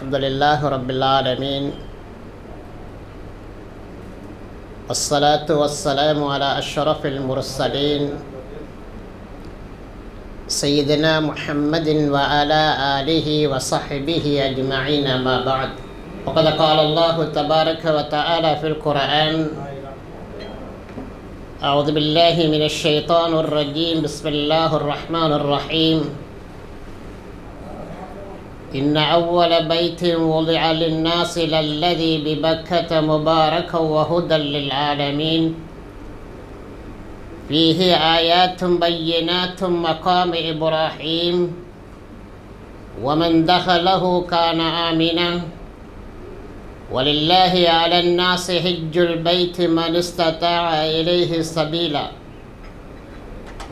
الحمد لله رب العالمين والصلاة والسلام على أشرف المرسلين سيدنا محمد وعلى آله وصحبه أجمعين. ما بعد، وقد قال الله تبارك وتعالى في القرآن: أعوذ بالله من الشيطان الرجيم، بسم الله الرحمن الرحيم. إن أول بيت وضع للناس للذي ببكة مباركا وهدى للعالمين فيه آيات بينات مقام إبراهيم ومن دخله كان آمنا ولله على الناس حج البيت من استطاع إليه سبيلا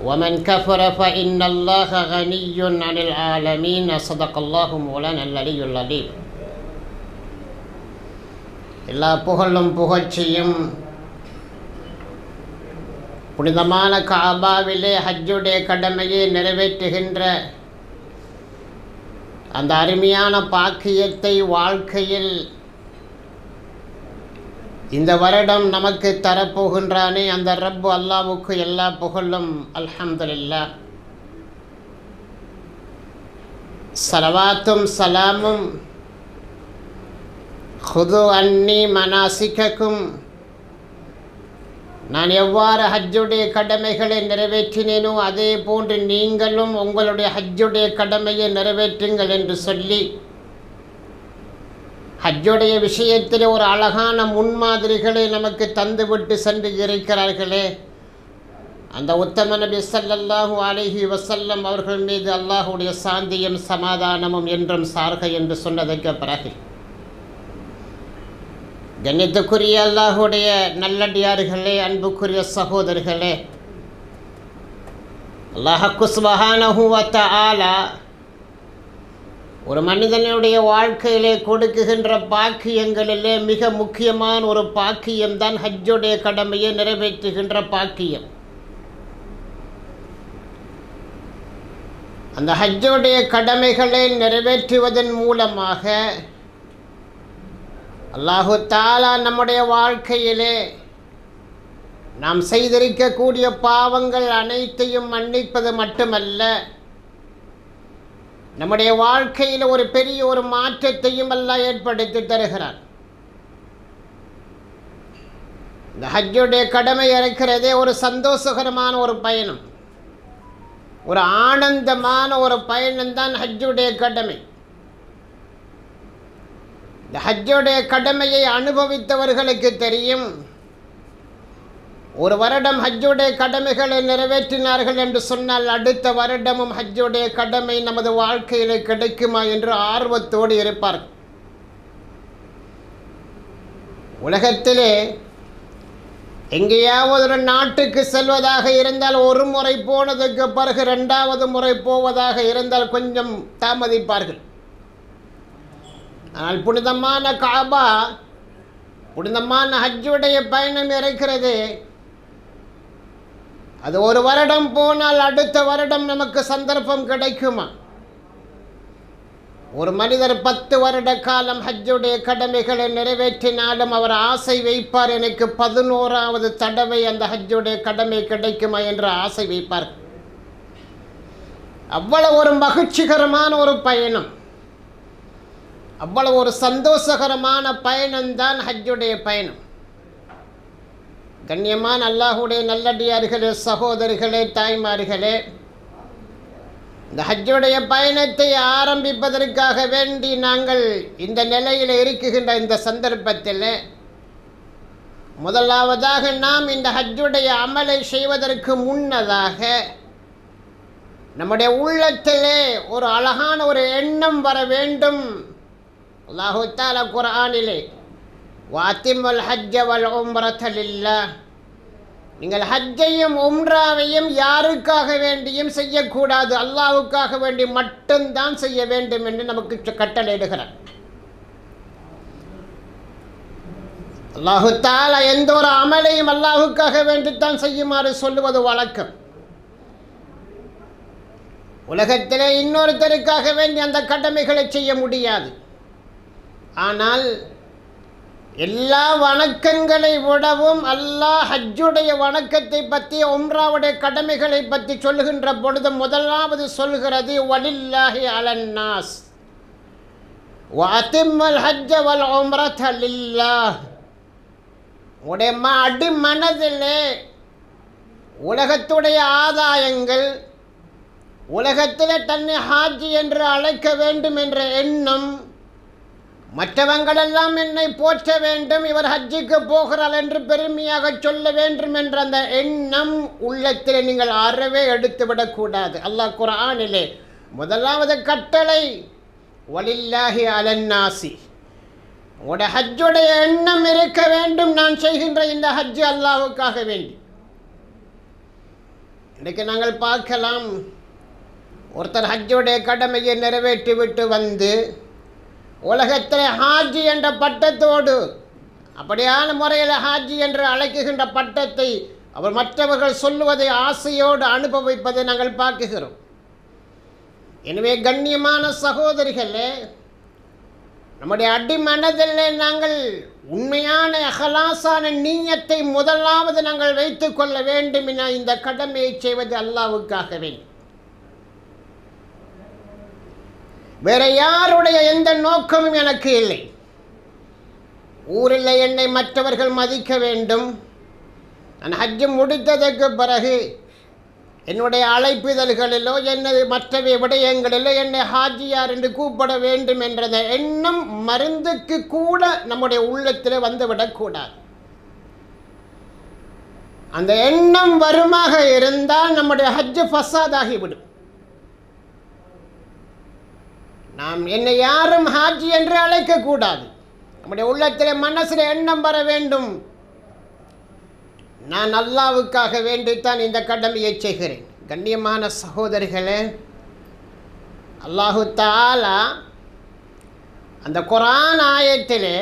ومن كفر فإن الله غني عن العالمين. صدق الله مولانا العلي العظيم. எல்லா புகழும் புகழ்ச்சியும் புனிதமான காபாவிலே ஹஜ்ஜுடைய கடமையை நிறைவேற்றுகின்ற அந்த அருமையான பாக்கியத்தை வாழ்க்கையில் இந்த வருடம் நமக்கு தரப்போகின்றானே அந்த ரப்பு அல்லாஹ்வுக்கு எல்லா புகழும். அல்ஹம்துலில்லாஹ். ஸலவாத்தும் சலாமும் ஹுது அன்னி மனாசிக்கக்கும், நான் எவ்வாறு ஹஜ்ஜுடைய கடமைகளை நிறைவேற்றினேனோ அதே போன்று நீங்களும் உங்களுடைய ஹஜ்ஜுடைய கடமையை நிறைவேற்றுங்கள் என்று சொல்லி ஹஜ்ஜுடைய விஷயத்தில் ஒரு அழகான முன்மாதிரிகளை நமக்கு தந்துவிட்டு சென்று இருக்கிறார்களே அந்த உத்தம நபி ஸல்லல்லாஹு அலைஹி வஸல்லம் அவர்கள் மீது அல்லாஹ்வுடைய சாந்தியும் சமாதானமும் என்றும் சார்க என்று சொன்னதற்கு பிறகு, கண்ணியத்துக்குரிய அல்லாஹ்வுடைய நல்லடியார்களே, அன்புக்குரிய சகோதரர்களே, அல்லாஹ் சுப்ஹானஹு வ தஆலா ஒரு மனிதனுடைய வாழ்க்கையிலே கொடுக்குகின்ற பாக்கியங்களிலே மிக முக்கியமான ஒரு பாக்கியம்தான் ஹஜ்ஜுடைய கடமையை நிறைவேற்றுகின்ற பாக்கியம். அந்த ஹஜ்ஜுடைய கடமைகளை நிறைவேற்றுவதன் மூலமாக அல்லாஹு தஆலா நம்முடைய வாழ்க்கையிலே நாம் செய்திருக்கக்கூடிய பாவங்கள் அனைத்தையும் மன்னிப்பது மட்டுமல்ல, நம்முடைய வாழ்க்கையில் ஒரு பெரிய ஒரு மாற்றத்தையும் அல்லாஹ் ஏற்படுத்தி தருகிறார். இந்த ஹஜ்ஜுடைய கடமை இருக்கிறதே ஒரு சந்தோஷகரமான ஒரு பயணம், ஒரு ஆனந்தமான ஒரு பயணம்தான் ஹஜ்ஜுடைய கடமை. இந்த ஹஜ்ஜுடைய கடமையை அனுபவித்தவர்களுக்கு தெரியும், ஒரு வருடம் ஹஜ்ஜுடைய கடமைகளை நிறைவேற்றினார்கள் என்று சொன்னால் அடுத்த வருடமும் ஹஜ்ஜுடைய கடமை நமது வாழ்க்கையில் கிடைக்குமா என்று ஆர்வத்தோடு இருப்பார்கள். உலகத்திலே எங்கேயாவது ஒரு நாட்டுக்கு செல்வதாக இருந்தால் ஒரு முறை போனதுக்கு பிறகு இரண்டாவது முறை போவதாக இருந்தால் கொஞ்சம் தாமதிப்பார்கள். ஆனால் புனிதமான காபா, புனிதமான ஹஜ்ஜுடைய பயணம் இருக்கிறது, அது ஒரு வருடம் போனால் அடுத்த வருடம் நமக்கு சந்தர்ப்பம் கிடைக்குமா? ஒரு மனிதர் 10 வருட காலம் ஹஜ்ஜுடைய கடமைகளை நிறைவேற்றினாலும் அவர் ஆசை வைப்பார், எனக்கு 11வது தடவை அந்த ஹஜ்ஜுடைய கடமை கிடைக்குமா என்று ஆசை வைப்பார். அவ்வளவு ஒரு மகிழ்ச்சிகரமான ஒரு பயணம், அவ்வளவு ஒரு சந்தோஷகரமான பயணம்தான் ஹஜ்ஜுடைய பயணம். கண்ணியமான அல்லாஹ்வுடைய நல்லடியார்களே, சகோதரிகளே, தாய்மார்களே, இந்த ஹஜ்ஜுடைய பயணத்தை ஆரம்பிப்பதற்காக வேண்டி நாங்கள் இந்த நிலையில் இருக்குகின்ற இந்த சந்தர்ப்பத்தில் முதலாவதாக நாம் இந்த ஹஜ்ஜுடைய அமலை செய்வதற்கு முன்னதாக நம்முடைய உள்ளத்திலே ஒரு அழகான ஒரு எண்ணம் வர வேண்டும். அல்லாஹு தஆலா குர்ஆனிலே வாத்திமுல் ஹஜ்ஜ வல் உம்ரத லில்லாஹ், நீங்கள் ஹஜ்ஜையும் உம்ராவையும் யாருக்காக வேண்டியும் செய்யக்கூடாது, அல்லாஹ்வுக்காக வேண்டி மட்டும்தான் செய்ய வேண்டும் என்று நமக்கு கட்டளையிடுகிறார். அல்லாஹு தஆலா எந்த ஒரு அமலையும் அல்லாஹ்வுக்காக வேண்டித்தான் செய்யுமாறு சொல்லுவது வழக்கம். உலகத்திலே இன்னொருத்தருக்காக வேண்டி அந்த கடமைகளை செய்ய முடியாது. ஆனால் எல்லா வணக்கங்களை விடவும் அல்லாஹ் ஹஜ்ஜுடைய வணக்கத்தை பற்றி உம்ராவுடைய கடமைகளை பற்றி சொல்லுகின்ற பொழுது முதலாவது சொல்கிறது வலில்லாஹி அலன்னாஸ் வஅத்திம்முல் ஹஜ்ஜ வல் உம்ரத லில்லாஹ். உடைய அடிமனதிலே உலகத்துடைய ஆதாயங்கள், உலகத்தில் தன்னை ஹாஜி என்று அழைக்க வேண்டும் என்ற எண்ணம், மற்றவங்களெல்லாம் என்னை போற்ற வேண்டும், இவர் ஹஜ்ஜுக்கு போகிறார் என்று பெருமையாக சொல்ல வேண்டும் என்ற அந்த எண்ணம் உள்ளத்தில் நீங்கள் அறவே எடுத்துவிடக்கூடாது. அல்லாஹ் குர்ஆனிலே முதலாவது கட்டளை வலில்லாஹி அலன்னாசி, உங்களுடைய ஹஜ்ஜுடைய எண்ணம் இருக்க வேண்டும். நான் செய்கின்ற இந்த ஹஜ்ஜு அல்லாஹ்வுக்காக வேண்டி. இன்றைக்கு நாங்கள் பார்க்கலாம், ஒருத்தர் ஹஜ்ஜுடைய கடமையை நிறைவேற்றி விட்டு வந்து உலகத்தில் ஹாஜி என்ற பட்டத்தோடு, அப்படியான முறையில் ஹாஜி என்று அழைக்குகின்ற பட்டத்தை அவர் மற்றவர்கள் சொல்லுவதை ஆசையோடு அனுபவிப்பதை நாங்கள் பார்க்குகிறோம். எனவே கண்ணியமான சகோதரிகளே, நம்முடைய அடிமனதில் நாங்கள் உண்மையான அகலாசான நீயத்தை முதலாவது நாங்கள் வைத்து கொள்ள வேண்டும். என இந்த கடமையை செய்வது அல்லாஹ்வுக்காக வேண்டும். வேற யாருடைய எந்த நோக்கமும் எனக்கு இல்லை. ஊரில் என்னை மற்றவர்கள் மதிக்க வேண்டும், நான் ஹஜ்ஜு முடித்ததற்கு பிறகு என்னுடைய அழைப்பிதழ்களிலோ என்னது மற்றவை விடயங்களிலோ என்னை ஹாஜியார் என்று கூப்பிட வேண்டும் என்ற எண்ணம் மருந்துக்கு கூட நம்முடைய உள்ளத்தில் வந்துவிடக்கூடாது. அந்த எண்ணம் வருமாக இருந்தால் நம்முடைய ஹஜ்ஜு ஃபஸாதாகிவிடும். நாம் என்னை யாரும் ஹாஜி என்று அழைக்கக்கூடாது. நம்முடைய உள்ளத்தில் மனசில் எண்ணம் வர வேண்டும், நான் அல்லாஹ்வுக்காக வேண்டித்தான் இந்த கடமையை செய்கிறேன். கண்ணியமான சகோதரிகளே, அல்லாஹு தஆலா அந்த குர்ஆன் ஆயத்திலே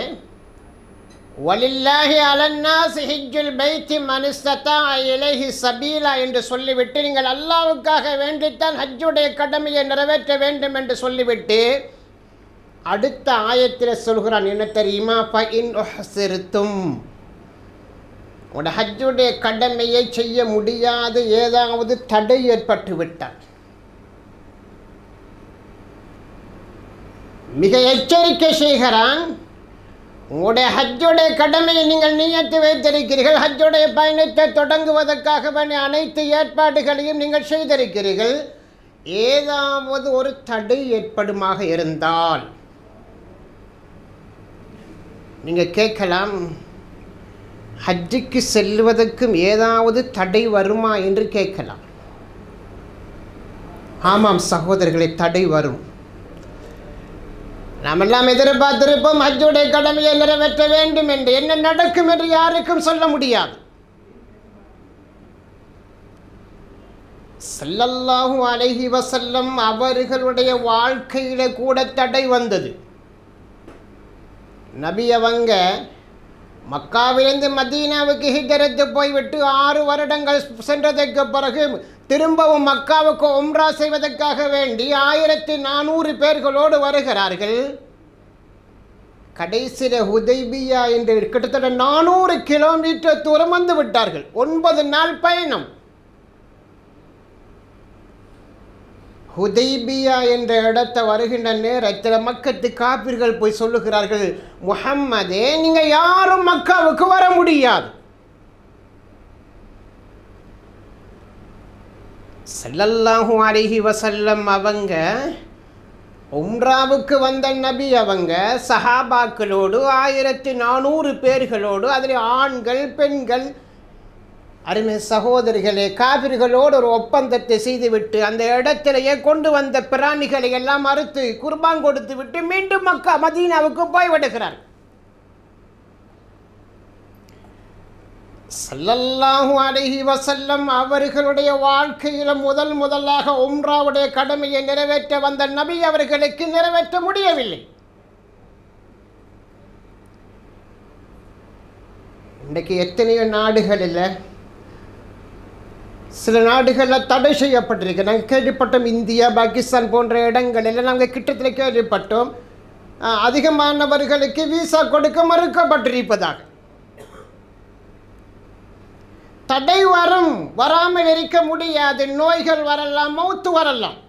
வலில்லாஹி அலன்னாஸி ஹிஜ்ஜுல் பைத்தி மன் இஸ்ததா இலைஹி சபீலா என்று சொல்லிவிட்டு, நீங்கள் அல்லாஹ்வுக்காக வேண்டித்தான் ஹஜ்ஜுடைய கடமையை நிறைவேற்ற வேண்டும் என்று சொல்லிவிட்டு அடுத்த ஆயத்தில் சொல்கிறான் என்ன தெரியுமா? ஃபஇன் உஹ்சிர்தும், உடைய ஹஜ்ஜுடைய கடமையை செய்ய முடியாது, ஏதாவது தடை ஏற்பட்டு விட்டால் மிக எச்சரிக்கை செய்கிறான். உங்களுடைய ஹஜ்ஜுடைய கடமையை நீங்கள் நியத்து வைத்திருக்கிறீர்கள், ஹஜ்ஜுடைய பயணத்தை தொடங்குவதற்காக வேண்டிய அனைத்து ஏற்பாடுகளையும் நீங்கள் செய்திருக்கிறீர்கள். ஏதாவது ஒரு தடை ஏற்படுமாக இருந்தால் நீங்கள் கேட்கலாம், ஹஜ்ஜுக்கு செல்வதற்கும் ஏதாவது தடை வருமா என்று கேட்கலாம். ஆமாம் சகோதரர்களை, தடை வரும். நாம் எல்லாம் எதிர்பார்த்திருப்போம் ஹஜ்ஜுடைய கடமையை நிறைவேற்ற வேண்டும் என்று. என்ன நடக்கும் என்று யாருக்கும் சொல்ல முடியாது. ஸல்லல்லாஹு அலைஹி வஸல்லம் அவர்களுடைய வாழ்க்கையில கூட தடை வந்தது. நபி அவங்க மக்காவிலிருந்து மதீனாவுக்கு ஹிஜ்ரத்து போய்விட்டு 6 வருடங்கள் சென்றதற்கு பிறகு திரும்பவும் மக்காவுக்கு உம்ரா செய்வதற்காக வேண்டி 1400 பேர்களோடு வருகிறார்கள். கடைசியில் ஹுதைபியா என்று கிட்டத்தட்ட 400 கிலோமீட்டர் தூரம் வந்து விட்டார்கள். 9 நாள் பயணம். ஹுதைபியா என்ற இடத்தை வருகின்ற நேரத்தில் மக்கத்து காபிர்கள் போய் சொல்லுகிறார்கள், முஹம்மதே, நீங்கள் யாரும் மக்காவுக்கு வர முடியாது. ஸல்லல்லாஹு அலைஹி வஸல்லம் அவங்க உம்ராவுக்கு வந்த நபி அவங்க சஹாபாக்களோடு 1400 பேர்களோடு, அதில் ஆண்கள் பெண்கள், அருமை சகோதரிகளே, காபிர்களோடு ஒரு ஒப்பந்தத்தை செய்துவிட்டு அந்த இடத்திலேயே கொண்டு வந்த பிராணிகளை எல்லாம் அறுத்து குர்பான் கொடுத்து விட்டு மீண்டும் மக்கா மதீனாவுக்கு போய்விடுகிறார். ஸல்லல்லாஹு அலைஹி வஸல்லம் அவர்களுடைய வாழ்க்கையில் முதலாக உம்ராவுடைய கடமையை நிறைவேற்ற வந்த நபி அவர்களுக்கு நிறைவேற்ற முடியவில்லை. இன்றைக்கு எத்தனையோ நாடுகளில் சில நாடுகளில் தடை செய்யப்பட்டிருக்கு. நாங்கள் கேள்விப்பட்டோம், இந்தியா பாகிஸ்தான் போன்ற இடங்களில் நாங்கள் கிட்டத்தில் கேள்விப்பட்டோம், அதிகமானவர்களுக்கு விசா கொடுக்க மறுக்கப்பட்டிருப்பதாக. தடை வரும், வராமல் இருக்க முடியாது. நோய்கள் வரலாம், மௌத்து வரலாம்.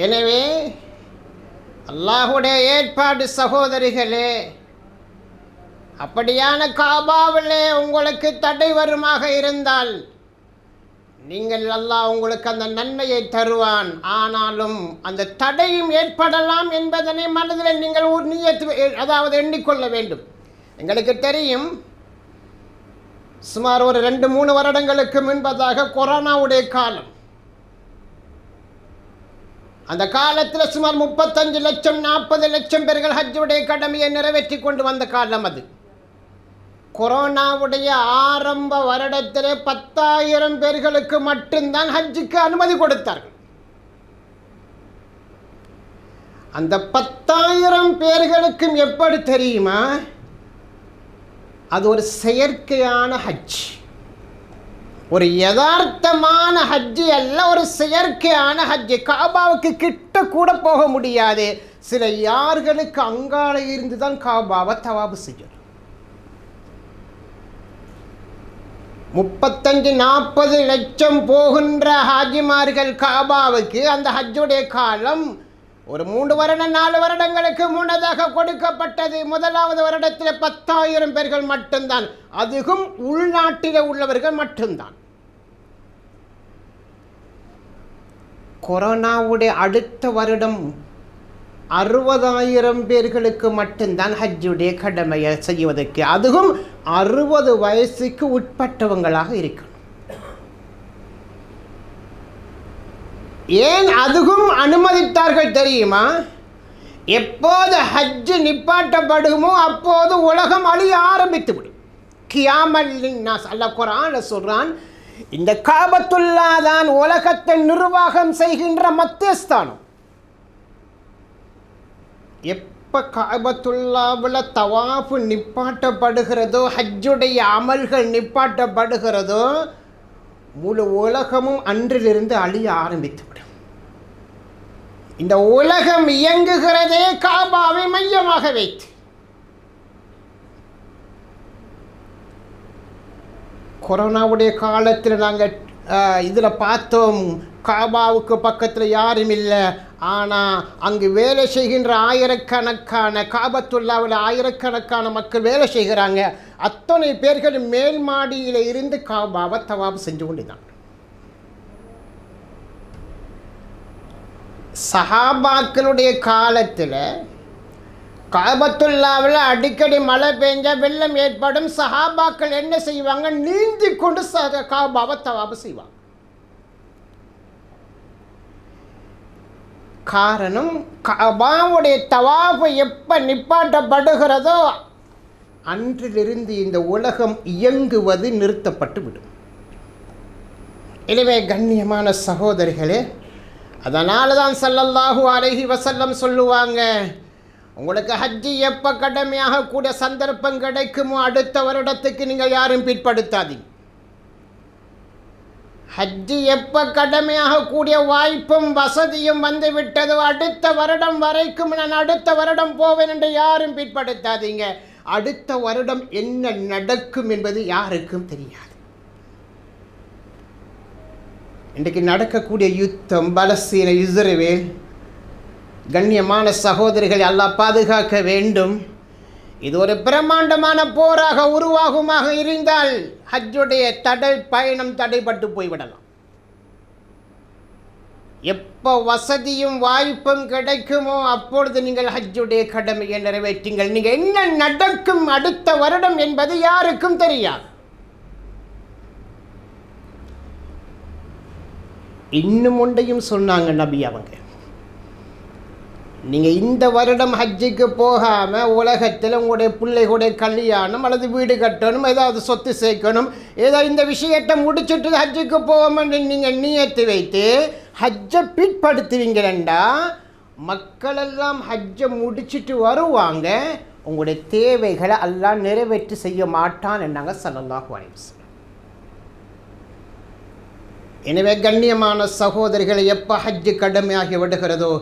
எனவே அல்லாஹுடைய ஏற்பாடு சகோதரிகளே, அப்படியான காபாவிலே உங்களுக்கு தடை வருமாக இருந்தால் நீங்கள் அல்லாஹ் உங்களுக்கு அந்த நன்மையை தருவான். ஆனாலும் அந்த தடையும் ஏற்படலாம் என்பதனை மனதில் நீங்கள் ஒரு அதாவது எண்ணிக்கொள்ள வேண்டும். எங்களுக்கு தெரியும், சுமார் ஒரு 2-3 வருடங்களுக்கு முன்பதாக கொரோனாவுடைய காலம். அந்த காலத்தில் சுமார் 35 லட்சம் 40 லட்சம் பேர்கள் ஹஜ்ஜுடைய கடமையை நிறைவேற்றி கொண்டு வந்த காலம் அது. கொரோனாவுடைய ஆரம்ப வருடத்திலே 10,000 பேர்களுக்கு மட்டும்தான் ஹஜ்ஜுக்கு அனுமதி கொடுத்தார்கள். அந்த 10,000 பேர்களுக்கும் எப்படி தெரியுமா? அது ஒரு செயற்கையான ஹஜ், ஒரு யதார்த்தமான ஹஜ்ஜி அல்ல, ஒரு செயற்கையான ஹஜ்ஜி. காபாவுக்கு கிட்ட கூட போக முடியாது. சில யார்களுக்கு அங்கால இருந்து தான் காபாவை தவாபு செய்யணும். 35-40 லட்சம் போகின்ற ஹாஜிமார்கள் காபாவுக்கு அந்த ஹஜ்ஜுடைய காலம் ஒரு 3 வருடம் 4 வருடங்களுக்கு முன்னதாக கொடுக்கப்பட்டது. முதலாவது வருடத்தில் 10,000 பேர்கள் மட்டும்தான், அதுவும் உள்நாட்டில் உள்ளவர்கள் மட்டும்தான். கொரோனாவுடைய அடுத்த வருடம் 60,000 பேர்களுக்கு மட்டும்தான் ஹஜ்ஜுடைய கடமையை செய்வதற்கு, அதுவும் 60 வயசுக்கு உட்பட்டவங்களாக இருக்கணும். ஏன் அதுவும் அனுமதித்தார்கள் தெரியுமா? எப்போது ஹஜ்ஜு நிப்பாட்டப்படுமோ அப்போது உலகம் அழிய ஆரம்பித்துவிடும். கியாமல் லின்னாஸ், அல்லாஹ் குர்ஆன்ல சொல்றான், இந்த காபத்துல்லா தான் உலகத்தை நிர்வாகம் செய்கின்ற மத்தியஸ்தானம். எப்போ காபத்துல்லாவில் தவாஃபு நிப்பாட்டப்படுகிறதோ, ஹஜ்ஜுடைய அமல்கள் நிப்பாட்டப்படுகிறதோ, முழு உலகமும் அன்றிலிருந்து அழிய ஆரம்பித்துவிடும். இந்த உலகம் இயங்குகிறதே காபாவை மையமாக வைத்து. கொரோனாவுடைய காலத்தில் நாங்கள் இதில் பார்த்தோம், காபாவுக்கு பக்கத்தில் யாரும் இல்லை. ஆனால் அங்கு வேலை செய்கின்ற ஆயிரக்கணக்கான, காபத்துல்லாவில் ஆயிரக்கணக்கான மக்கள் வேலை செய்கிறாங்க. அத்தனை பேர்கள் மேல் மாடியில் இருந்து காபாவை தவாபு செஞ்சு கொண்டுதான். சஹாபாக்களுடைய காலத்தில் காபத்துல்லாவில் அடிக்கடி மழை பெஞ்சா வெள்ளம் ஏற்படும். சஹாபாக்கள் என்ன செய்வாங்க? நீந்தி கொண்டு காபாவை தவாபு செய்வாங்க. காரணம், காபாவுடைய தவாபு எப்போ நிப்பாட்டப்படுகிறதோ அன்றிலிருந்து இந்த உலகம் இயங்குவது நிறுத்தப்பட்டு விடும். எனவே கண்ணியமான சகோதரிகளே, அதனால தான் ஸல்லல்லாஹு அலைஹி வஸல்லம் சொல்லுவாங்க, உங்களுக்கு ஹஜ்ஜி எப்போ கடமையாக கூட சந்தர்ப்பம் கிடைக்குமோ அடுத்த வருடத்துக்கு நீங்கள் யாரும் பிற்படுத்தாதீங்க. ஹஜ்ஜி எப்போ கடமையாக கூடிய வாய்ப்பும் வசதியும் வந்து விட்டதோ அடுத்த வருடம் வரைக்கும் நான் அடுத்த வருடம் போவேன் என்று யாரும் பிற்படுத்தாதீங்க. அடுத்த வருடம் என்ன நடக்கும் என்பது யாருக்கும் தெரியாது. இன்றைக்கு நடக்கக்கூடிய யுத்தம், பலஸ்தீன, இஸ்ரேல், கண்ணியமான சகோதரிகளை அல்லாஹ் பாதுகாக்க வேண்டும். இது ஒரு பிரம்மாண்டமான போராக உருவாகுமாக இருந்தால் ஹஜ்ஜுடைய பயணம் தடைப்பட்டு போய்விடலாம். எப்போ வசதியும் வாய்ப்பும் கிடைக்குமோ அப்பொழுது நீங்கள் ஹஜ்ஜுடைய கடமையை நிறைவேற்றுங்கள். நீங்கள் என்ன நடக்கும் அடுத்த வருடம் என்பது யாருக்கும் தெரியாது. இன்னும் ஒன்றையும் சொன்னாங்க நபி அவங்க, நீங்கள் இந்த வருடம் ஹஜ்ஜுக்கு போகாமல் உலகத்தில் உங்களுடைய பிள்ளைகளுடைய கல்யாணம் அல்லது வீடு கட்டணும், ஏதாவது சொத்து சேர்க்கணும், ஏதோ இந்த விஷயத்தை முடிச்சுட்டு ஹஜ்ஜுக்கு போவோம்னு நீங்கள் நியத்து வைத்து ஹஜ்ஜை பிற்படுத்துவீங்களா, மக்களெல்லாம் ஹஜ்ஜை முடிச்சுட்டு வருவாங்க, உங்களுடைய தேவைகளை அல்லாஹ் நிறைவேற்றி செய்ய மாட்டான் என்னாங்க ஸல்லல்லாஹு அலைஹி வஸல்லம். எனவே கண்ணியமான சகோதரிகளை எப்போ ஹஜ்ஜு கடமையாகி விடுகிறதோ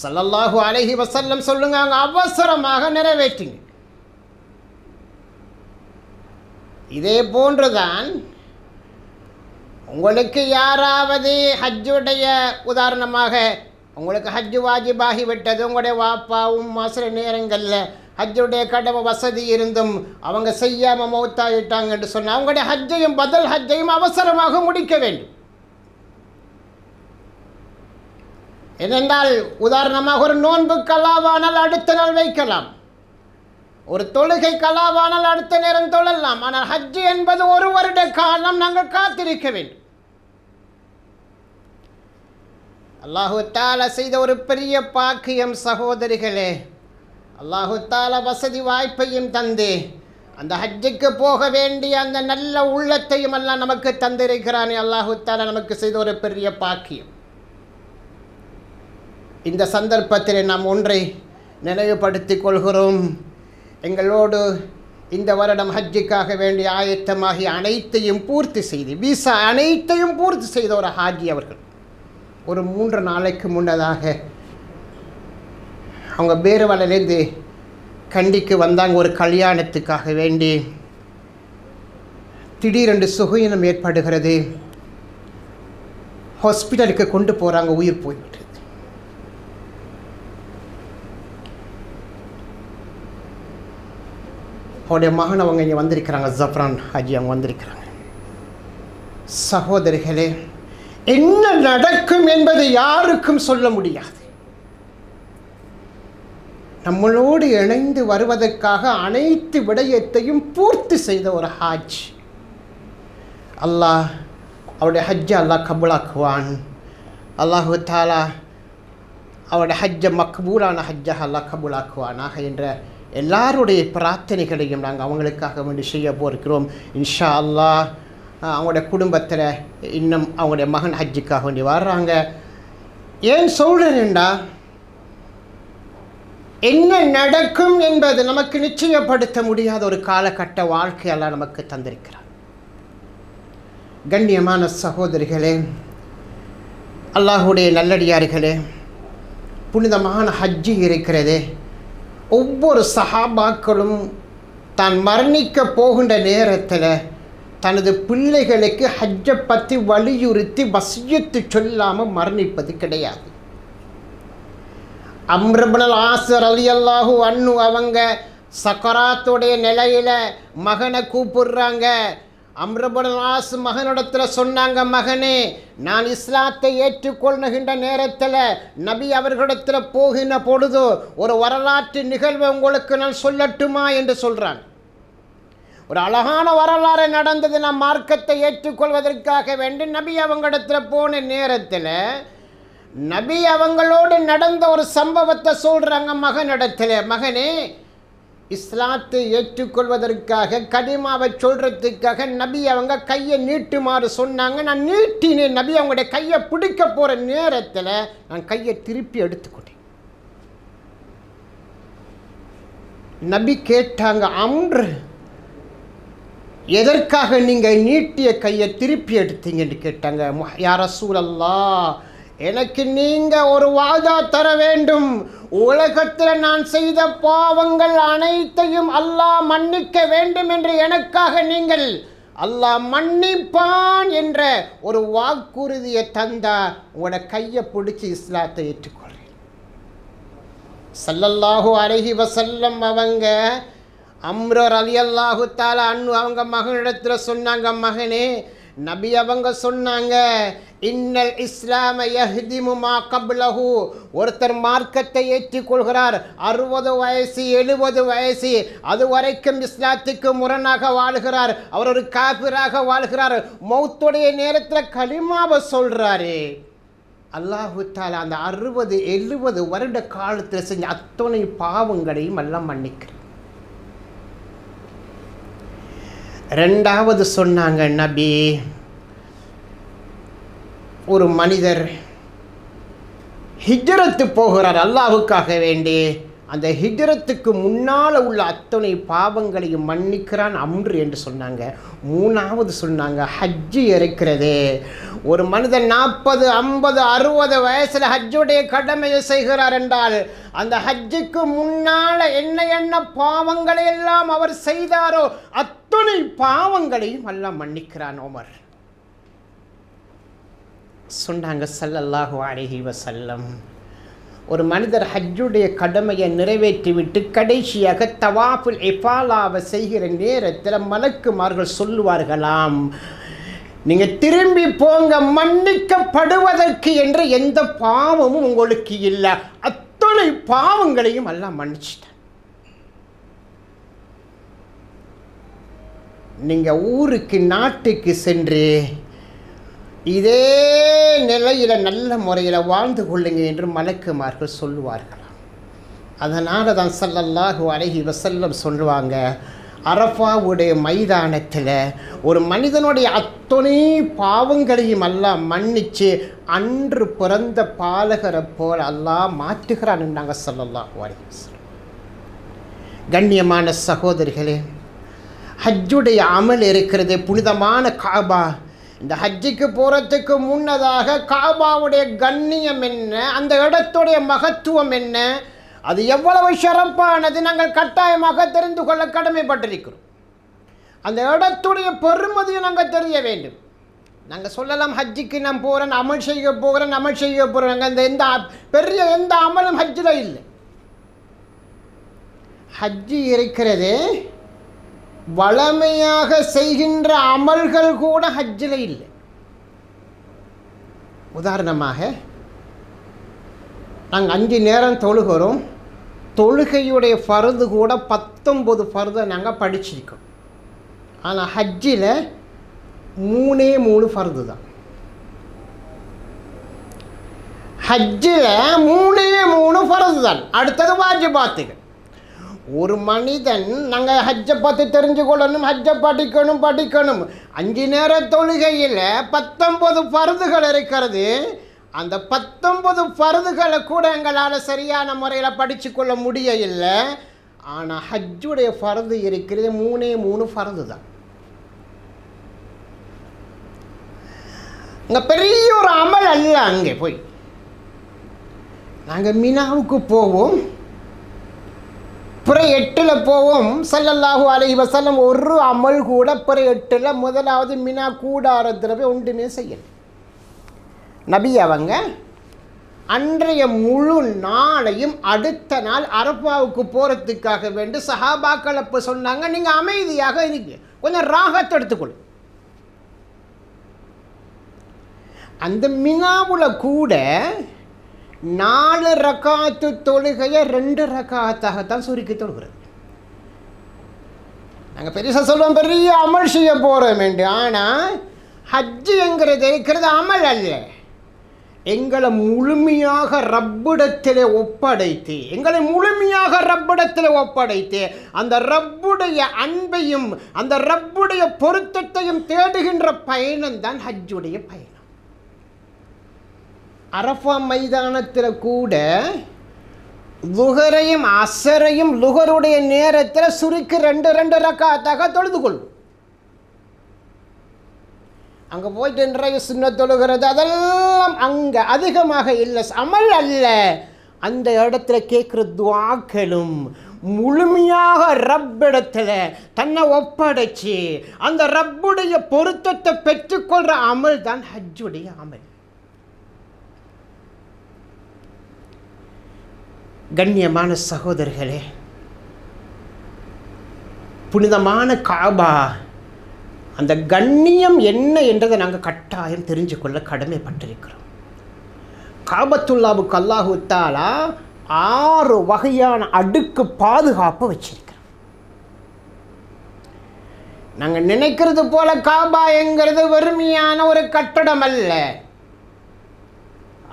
ஸல்லல்லாஹு அலைஹி வஸல்லம் சொல்லுங்க, அவசரமாக நிறைவேற்றுங்க. இதே போன்றுதான் உங்களுக்கு யாராவது ஹஜ்ஜுடைய உதாரணமாக உங்களுக்கு ஹஜ்ஜு வாஜிபாகி விட்டது, உங்களுடைய வாப்பா உம்மா சில நேரங்களில் ஹஜ்ஜுடைய கடமை வசதி இருந்தும் அவங்க செய்யாமல் மௌத்தாயிட்டாங்கன்னு சொன்னால் அவங்களுடைய ஹஜ்ஜையும் பதில் ஹஜ்ஜையும் அவசரமாக முடிக்க வேண்டும். ஏனென்றால் உதாரணமாக ஒரு நோன்பு கலாவானால் அடுத்த நாள் வைக்கலாம், ஒரு தொழுகை கலாவானால் அடுத்த நேரம் தொழலாம். ஆனால் ஹஜ்ஜு என்பது ஒரு வருட காலம் நாங்கள் காத்திருக்க வேண்டும். அல்லாஹு தஆலா செய்த ஒரு பெரிய பாக்கியம் சகோதரிகளே. அல்லாஹு தஆலா வசதி வாய்ப்பையும் தந்து அந்த ஹஜ்ஜுக்கு போக வேண்டிய அந்த நல்ல உள்ளத்தையும் எல்லாம் நமக்கு தந்திருக்கிறானே. அல்லாஹு தஆலா நமக்கு செய்த ஒரு பெரிய பாக்கியம். இந்த சந்தர்ப்பத்தில் நாம் ஒன்றை நினைவுபடுத்திக் கொள்கிறோம். எங்களோடு இந்த வருடம் ஹஜ்ஜுக்காக வேண்டிய ஆயத்தமாகி அனைத்தையும் பூர்த்தி செய்து வீசா அனைத்தையும் பூர்த்தி செய்த ஒரு ஹாஜி அவர்கள் ஒரு 3 நாளைக்கு முன்னதாக அவங்க பேருவலையிலேருந்து கண்டிக்கு வந்தாங்க ஒரு கல்யாணத்துக்காக வேண்டி. திடீரென்று சுகயினம் ஏற்படுகிறது. ஹாஸ்பிட்டலுக்கு கொண்டு போகிறாங்க, உயிர் போய்விட்டது. அவருடைய மகன் அவங்க இங்கே வந்திருக்கிறாங்க, ஜஃப்ரான் ஹாஜி அவங்க வந்திருக்கிறாங்க. சகோதரிகளே, என்ன நடக்கும் என்பது யாருக்கும் சொல்ல முடியாது. நம்மளோடு இணைந்து வருவதற்காக அனைத்து விடயத்தையும் பூர்த்தி செய்த ஒரு ஹாஜ். அல்லாஹ் அவருடைய ஹஜ்ஜை அல்லாஹ் கபூலாக்குவான். அல்லாஹு தஆலா அவருடைய ஹஜ்ஜை மக்பூலான ஹஜ்ஜாக அல்லாஹ் கபூலாக்குவானாக என்ற எல்லாருடைய பிரார்த்தனைகளையும் நாங்கள் அவங்களுக்காக வேண்டி செய்ய போகிறோம். இன்ஷா அல்லாஹ் அவங்களுடைய குடும்பத்தில் இன்னும் அவங்களுடைய மகன் ஹஜ்ஜுக்காக வேண்டி வர்றாங்க. ஏன் சொல்கிறேன்டா, என்ன நடக்கும் என்பது நமக்கு நிச்சயப்படுத்த முடியாத ஒரு காலகட்ட வாழ்க்கையெல்லாம் நமக்கு தந்திருக்கிறார். கண்ணியமான சகோதரிகளே, அல்லாஹுடைய நல்லடியார்களே, புனிதமான ஹஜ்ஜு இருக்கிறது. ஒவ்வொரு சஹாபாக்களும் தான் மரணிக்க போகின்ற நேரத்தில் தனது பிள்ளைகளுக்கு ஹஜ்ஜை பற்றி வலியுறுத்தி வசியத்து சொல்லாமல் மரணிப்பது கிடையாது. அம்ர் இப்னுல் ஆஸ் ரலியல்லாஹு அன்ஹு அவங்க சக்கராத்துடைய நிலையில் மகனை கூப்பிடுறாங்க. அம்ர் இப்னுல் ஆஸ் மகனிடத்தில் சொன்னாங்க, மகனே, நான் இஸ்லாத்தை ஏற்றுக்கொள்ளுகின்ற நேரத்தில் நபி அவர்களிடத்தில் போகின்ற பொழுது ஒரு வரலாற்று நிகழ்வை உங்களுக்கு நான் சொல்லட்டுமா என்று சொல்கிறாங்க. ஒரு அழகான வரலாறு நடந்தது. நான் மார்க்கத்தை ஏற்றுக்கொள்வதற்காக வேண்டி நபி அவங்களிடத்தில் போன நேரத்தில் நபி அவங்களோடு நடந்த ஒரு சம்பவத்தை சொல்கிறாங்க மகனிடத்தில். மகனே, இஸ்லாத்தை ஏற்றுக்கொள்வதற்காக கலிமாவை சொல்கிறதுக்காக நபி அவங்க கையை நீட்டுமாறு சொன்னாங்க. நான் நீட்டினேன். நபி அவங்களுடைய கையை பிடிக்க போகிற நேரத்தில் நான் கையை திருப்பி எடுத்துக்கொண்டேன். நபி கேட்டாங்க, அம்ர், எதற்காக நீங்கள் நீட்டிய கையை திருப்பி எடுத்தீங்கன்னு கேட்டாங்க. யா ரசூலல்லாஹ், எனக்கு நீங்கள் ஒரு வாதா தர வேண்டும். உலகத்தில் நான் செய்த பாவங்கள் அனைத்தையும் அல்லாஹ் மன்னிக்க வேண்டும் என்று எனக்காக நீங்கள் அல்லாஹ் மன்னிப்பான் என்ற ஒரு வாக்குறுதியை தந்தா உங்களோட கையை பிடிச்சி இஸ்லாத்தை ஏற்றுக்கொள்றேன். ஸல்லல்லாஹு அலைஹி வஸல்லம் அவங்க அம்ர் ரலியல்லாஹு தஆலா அன்ஹு அவங்க மகனிடத்தில் சொன்னாங்க, மகனே, நபி அவங்க சொன்னாங்க, இன்னல் இஸ்லாம யஹ்திமு மா கப்லஹு. ஒருத்தர் மார்க்கத்தை ஏற்றுக்கொள்கிறார், 60 வயசு 70 வயசு, அது வரைக்கும் இஸ்லாத்துக்கு முரணாக வாழ்கிறார், அவர் ஒரு காபிராக வாழ்கிறார். மௌத்துடைய நேரத்தில் கலிமாவை சொல்கிறாரு. அல்லாஹு தஆலா அந்த 60-70 வருட காலத்தில் செஞ்ச அத்தனை பாவங்களையும் எல்லாம் மன்னிக்கிறார். ரெண்டாவது சொன்னாங்க, நபி, ஒரு மனிதர் ஹிஜ்ரத்து போகிறார் அல்லாஹுக்காக வேண்டி. அந்த ஹிஜ்ரத்துக்கு முன்னால் உள்ள அத்தனை பாவங்களையும் மன்னிக்கிறான் அம்ரு என்று சொன்னாங்க. மூணாவது சொன்னாங்க ஹஜ்ஜு இருக்கிறது. ஒரு மனிதன் 40, 50, 60 வயசில் ஹஜ்ஜுடைய கடமையை செய்கிறார் என்றால் அந்த ஹஜ்ஜுக்கு முன்னால் என்ன பாவங்களை எல்லாம் அவர் செய்தாரோ அத்தனை பாவங்களையும் அல்லாஹ் மன்னிக்கிறான். உமர் சொன்னாங்க ஸல்லல்லாஹு அலைஹி வஸல்லம், ஒரு மனிதர் ஹஜ்ஜுடைய கடமையை நிறைவேற்றிவிட்டு கடைசியாக தவாஃபுல் இஃபாலாவை செய்கிற நேரத்தில் மலக்குமார்கள் சொல்லுவார்களாம், நீங்கள் திரும்பி போங்க, மன்னிக்கப்படுவதற்கு என்று எந்த பாவமும் உங்களுக்கு இல்லை, அத்தனை பாவங்களையும் எல்லாம் மன்னிச்சிட்டேன். நீங்கள் ஊருக்கு நாட்டுக்கு சென்று இதே நிலையில் நல்ல முறையில் வாழ்ந்து கொள்ளுங்க என்று மலக்குமார்கள் சொல்லுவார்களாம். அதனால தான் ஸல்லல்லாஹு அலைஹி வஸல்லம் சொல்லுவாங்க, அரஃபாவுடைய மைதானத்தில் ஒரு மனிதனுடைய அத்தனை பாவங்களையும் அல்லாஹ் மன்னித்து அன்று பிறந்த பாலகரை போல் அல்லாஹ் மாற்றுகிறான்னுட்டாங்க ஸல்லல்லாஹு அலைஹி வஸல்லம். கண்ணியமான சகோதரிகளே, ஹஜ்ஜுடைய அமல் இருக்கிறது புனிதமான காபா. இந்த ஹஜ்ஜுக்கு போகிறதுக்கு முன்னதாக காபாவுடைய கண்ணியம் என்ன, அந்த இடத்துடைய மகத்துவம் என்ன, அது எவ்வளவு சிறப்பானது நாங்கள் கட்டாயமாக தெரிந்து கொள்ள கடமைப்பட்டிருக்கிறோம். அந்த இடத்துடைய பெருமதியை நாங்கள் தெரிய வேண்டும். நாங்கள் சொல்லலாம் ஹஜ்ஜுக்கு நான் போகிறேன், அமல் செய்ய போகிறேன், அமல் செய்ய போகிறேன். அந்த எந்த அமலும் ஹஜ்ஜில் இல்லை. ஹஜ்ஜு இருக்கிறது வளமையாக செய்கின்ற அமல்கள் கூட ஹஜ்ஜில் இல்லை. உதாரணமாக நாங்கள் 5 நேரம் தொழுகிறோம், தொழுகையுடைய ஃபர்து கூட 19 ஃபர்தை நாங்கள் படிச்சிருக்கோம். ஆனால் ஹஜ்ஜில் 3 ஃபர்து தான். ஹஜ்ஜில் 3 ஃபர்து தான். அடுத்தது வாஜிபாத்துகள். ஒரு மனிதன் நாங்கள் ஹஜ்ஜை பற்றி தெரிஞ்சு கொள்ளணும், ஹஜ்ஜை படிக்கணும். 5 நேர தொழுகையில் 19 ஃபர்துகள் இருக்கிறது. அந்த 19 ஃபர்துகளை கூட எங்களால் சரியான முறையில் படித்து கொள்ள முடியவில்லை. ஆனால் ஹஜ்ஜுடைய ஃபர்து இருக்கிறது 3 ஃபர்து தான். அங்கே பெரிய ஒரு அமல் அல்ல. அங்கே போய் நாங்கள் மினாவுக்கு போவோம், பிற 8 போவோம். ஸல்லல்லாஹு அலைஹி வஸல்லம் ஒரு அமல் கூட பிற 8 முதலாவது மினா கூடாரத்தில் போய் ஒன்றுமே செய்யலை. நபி அவங்க அன்றைய முழு நாளையும் அடுத்த நாள் அரஃபாவுக்கு போகிறதுக்காக வேண்டி சஹாபாக்கள் அப்போ சொன்னாங்க, நீங்கள் அமைதியாக இருங்க, கொஞ்சம் ராகத்தை எடுத்துக்கொள்ளு. அந்த மினாவில் கூட 4 ரக்காத்து தொழுகையை 2 ரக்காத்தாகத்தான் சுருக்கி தொழுகிறது. நாங்கள் பெருசாக சொல்லுவோம், பெரிய அமல் செய்ய போகிறோம் என்று. ஆனால் ஹஜ்ஜு என்கிறது இருக்கிறது அமல் அல்ல. எங்களை முழுமையாக ரப்பிடத்தில் ஒப்படைத்து அந்த ரப்புடைய அன்பையும் அந்த ரப்புடைய பொருத்தத்தையும் தேடுகின்ற பயணம் தான் ஹஜ்ஜுடைய பயணம். அரஃபா மைதானத்தில் கூட லுஹரையும் அசரையும் லுஹருடைய நேரத்தில் சுருக்கி 2 ரக்காத்தாக தொழுது கொள்ளும். அங்கே போயிட்டு நிறைய சுன்னத் தொழுகிறது அதெல்லாம் அங்கே அதிகமாக இல்லை, அமல் அல்ல. அந்த இடத்துல கேட்குற துஆக்களும் முழுமையாக ரப்பிடத்தில் தன்னை ஒப்படைச்சு அந்த ரப்புடைய பொருத்தத்தை பெற்றுக்கொள்கிற அமல் தான் ஹஜ்ஜுடைய அமல். கண்ணியமான சகோதரர்களே, புனிதமான காபா அந்த கண்ணியம் என்ன என்றதை நாங்கள் கட்டாயம் தெரிஞ்சு கொள்ள கடமைப்பட்டிருக்கிறோம். காபத்துல்லாவுக்கு அல்லாஹு தஆலா 6 வகையான அடுக்கு பாதுகாப்பு வச்சிருக்கிறோம். நாங்கள் நினைக்கிறது போல காபா என்கிறது வெறுமையான ஒரு கட்டடம் அல்ல.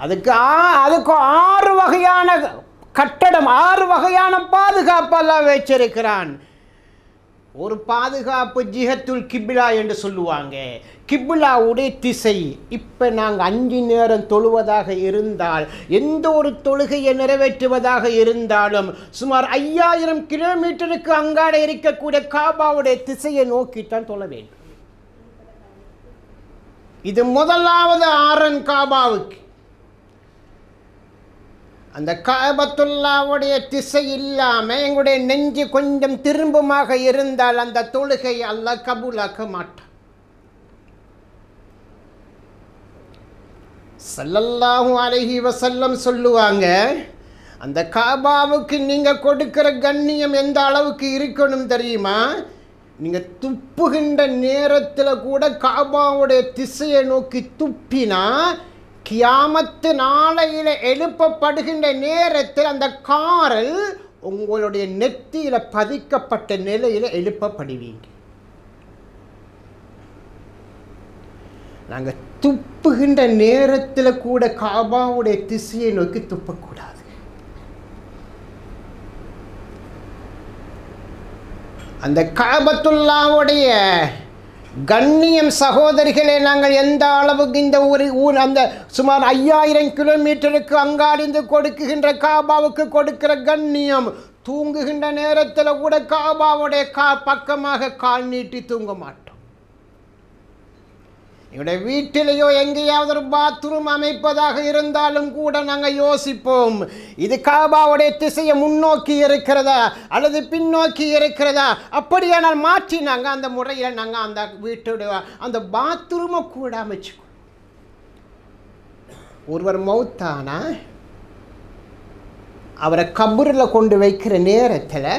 அதுக்கு 6 வகையான கட்டடம், 6 வகையான பாதுகாப்பு எல்லாம் வச்சிருக்கிறான். ஒரு பாதுகாப்பு ஜிஹத்துல் கிப்லா என்று சொல்லுவாங்க. கிப்லாவுடைய திசை. இப்போ நாங்கள் 5 நேரம் தொழுவதாக இருந்தால், எந்த ஒரு தொழுகையை நிறைவேற்றுவதாக இருந்தாலும் சுமார் 5000 கிலோமீட்டருக்கு அங்காட இருக்கக்கூடிய காபாவுடைய திசையை நோக்கித்தான் தொழ வேண்டும். இது முதலாவது ஆரன் காபாவுக்கு. அந்த காபத்துல்லாவுடைய திசை இல்லாமல் எங்களுடைய நெஞ்சு கொஞ்சம் திரும்பமாக இருந்தால் அந்த தொழுகை அல்லாஹ் கபூலாக்க மாட்டான். ஸல்லல்லாஹு அலைஹி வஸல்லம் சொல்லுவாங்க, அந்த காபாவுக்கு நீங்கள் கொடுக்கிற கண்ணியம் எந்த அளவுக்கு இருக்கணும் தெரியுமா? நீங்கள் துப்புகின்ற நேரத்தில் கூட காபாவுடைய திசையை நோக்கி துப்பினா, கியாமத்து நாளையில் எழுப்பப்படுகின்ற நேரத்தில் அந்த காரல் உங்களுடைய நெத்தியில் பதிக்கப்பட்ட நிலையில் எழுப்பப்படுவீங்க. நாங்கள் துப்புகின்ற நேரத்தில் கூட காபாவுடைய திசையை நோக்கி துப்பக்கூடாது. அந்த காபத்துல்லாவுடைய கண்ணியம் சகோதரிகளே, நாங்கள் எந்த அளவுக்கு இந்த ஊர் அந்த சுமார் 5000 கிலோமீட்டருக்கு அங்காடிந்து கொடுக்குகின்ற காபாவுக்கு கொடுக்கிற கண்ணியம், தூங்குகின்ற நேரத்தில் கூட காபாவுடைய பக்கமாக கால் நீட்டி தூங்க மாட்டோம். என்னுடைய வீட்டிலேயோ எங்கேயாவது ஒரு பாத்ரூம் அமைப்பதாக இருந்தாலும் கூட நாங்கள் யோசிப்போம், இது காபாவுடைய திசையை முன்னோக்கி இருக்கிறதா அல்லது பின்னோக்கி இருக்கிறதா. அப்படியானால் மாற்றி நாங்கள் அந்த முறையில் நாங்கள் அந்த வீட்டுடைய அந்த பாத்ரூமை கூட அமைச்சுக்கோ. ஒருவர் மௌத்தானா அவரை கபூரில் கொண்டு வைக்கிற நேரத்தில்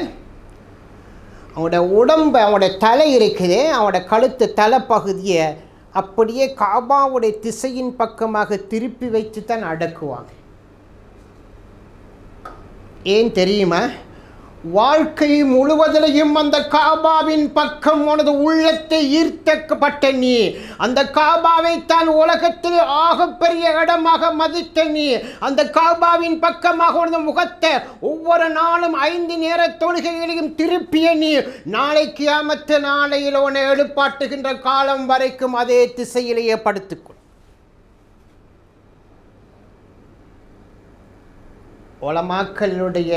அவனோட உடம்பு, அவனோட தலை இருக்குது, அவனோட கழுத்து தலைப்பகுதியை அப்படியே காபாவுடைய திசையின் பக்கமாக திருப்பி வைத்து தான் அடக்குவாங்க. ஏன் தெரியுமா? வாழ்க்கை முழுவதிலையும் அந்த காபாவின் பக்கம் உனது உள்ளத்தை ஈர்த்தப்பட்ட நீ, அந்த காபாவை தான் உலகத்தில் ஆகப்பெரிய இடமாக மதித்த நீ, அந்த காபாவின் பக்கமாக உனது முகத்தை ஒவ்வொரு நாளும் 5 நேர தொழுகைகளையும் திருப்பிய நீ, நாளை கியாமத்து நாளையில் உன்னை எழுப்பாட்டுகின்ற காலம் வரைக்கும் அதே திசையிலேயே படுத்துக்கொள். உலமாக்களுடைய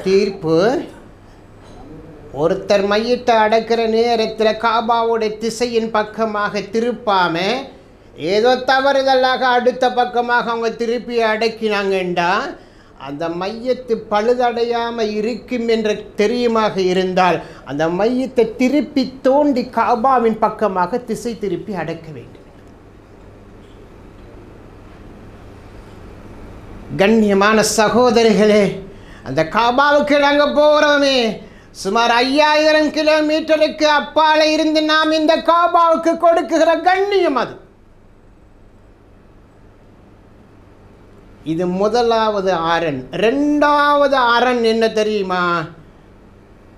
தீர்ப்பு, ஒருத்தர் மையத்தை அடக்கிற நேரத்தில் காபாவுடைய திசையின் பக்கமாக திருப்பாமல் ஏதோ தவறுதலாக அடுத்த பக்கமாக அவங்க திருப்பி அடக்கினாங்கண்டா அந்த மையத்து பழுதடையாமல் இருக்கும் என்ற தெரியுமாக இருந்தால் அந்த மையத்தை திருப்பி தோண்டி காபாவின் பக்கமாக திசை திருப்பி அடக்க வேண்டும். கண்ணியமான சகோதரிகளே, அந்த காபாவுக்கு நாங்கள் போகிறோமே, சுமார் 5000 கிலோமீட்டருக்கு அப்பால இருந்து நாம் இந்த காபாவுக்கு கொடுக்குகிற கண்ணியம் அது. இது முதலாவது அரண். 2வது அரண் என்ன தெரியுமா?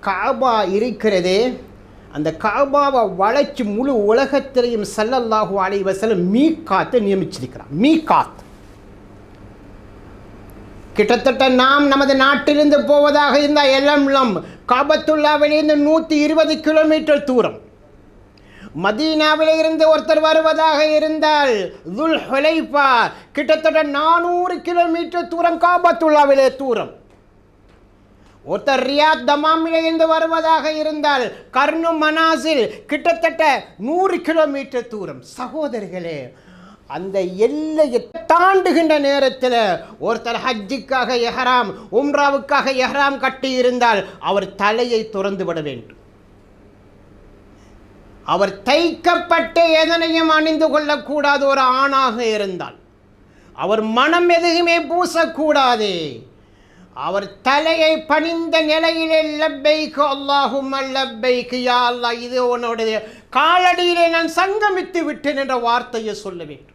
காபா இருக்கிறதே, அந்த காபாவை வளைச்சு முழு உலகத்திலையும் ஸல்லல்லாஹு அலைஹி வஸல்லம் மீகாத்தை நியமிச்சிருக்கிறார். மீகாத் கிட்டத்தட்ட நாம் நமது நாட்டிலிருந்து போவதாக இருந்தால் எல்லாம் காபத்துல்லாவிலிருந்து 120 கிலோமீட்டர் தூரம். மதீனாவிலே இருந்து ஒருத்தர் வருவதாக இருந்தால் துல் ஹுலைஃபா கிட்டத்தட்ட 400 கிலோமீட்டர் தூரம் காபத்துல்லாவிலே தூரம். ஒருத்தர் ரியாத் தமாமிலே இருந்து வருவதாக இருந்தால் கர்னு மனாசில் கிட்டத்தட்ட 100 கிலோமீட்டர் தூரம். சகோதரிகளே, அந்த எல்லையை தாண்டுகின்ற நேரத்தில் ஒருத்தர் ஹஜ்ஜுக்காக எஹ்ராம், உம்ராவுக்காக எஹ்ராம் கட்டி இருந்தால் அவர் தலையை துறந்து விட வேண்டும். அவர் தைக்கப்பட்ட எதனையும் அணிந்து கொள்ளக்கூடாது. ஒரு ஆணாக இருந்தால் அவர் மனம் எதுவுமே பூசக்கூடாது. அவர் தலையை பணிந்த நிலையிலே லப்பைக் அல்லாஹும்ம லப்பைக், யா அல்லாஹ், இது உன்னுடைய காலடியிலே நான் சங்கமித்து விட்டேன் என்ற வார்த்தையை சொல்ல வேண்டும்.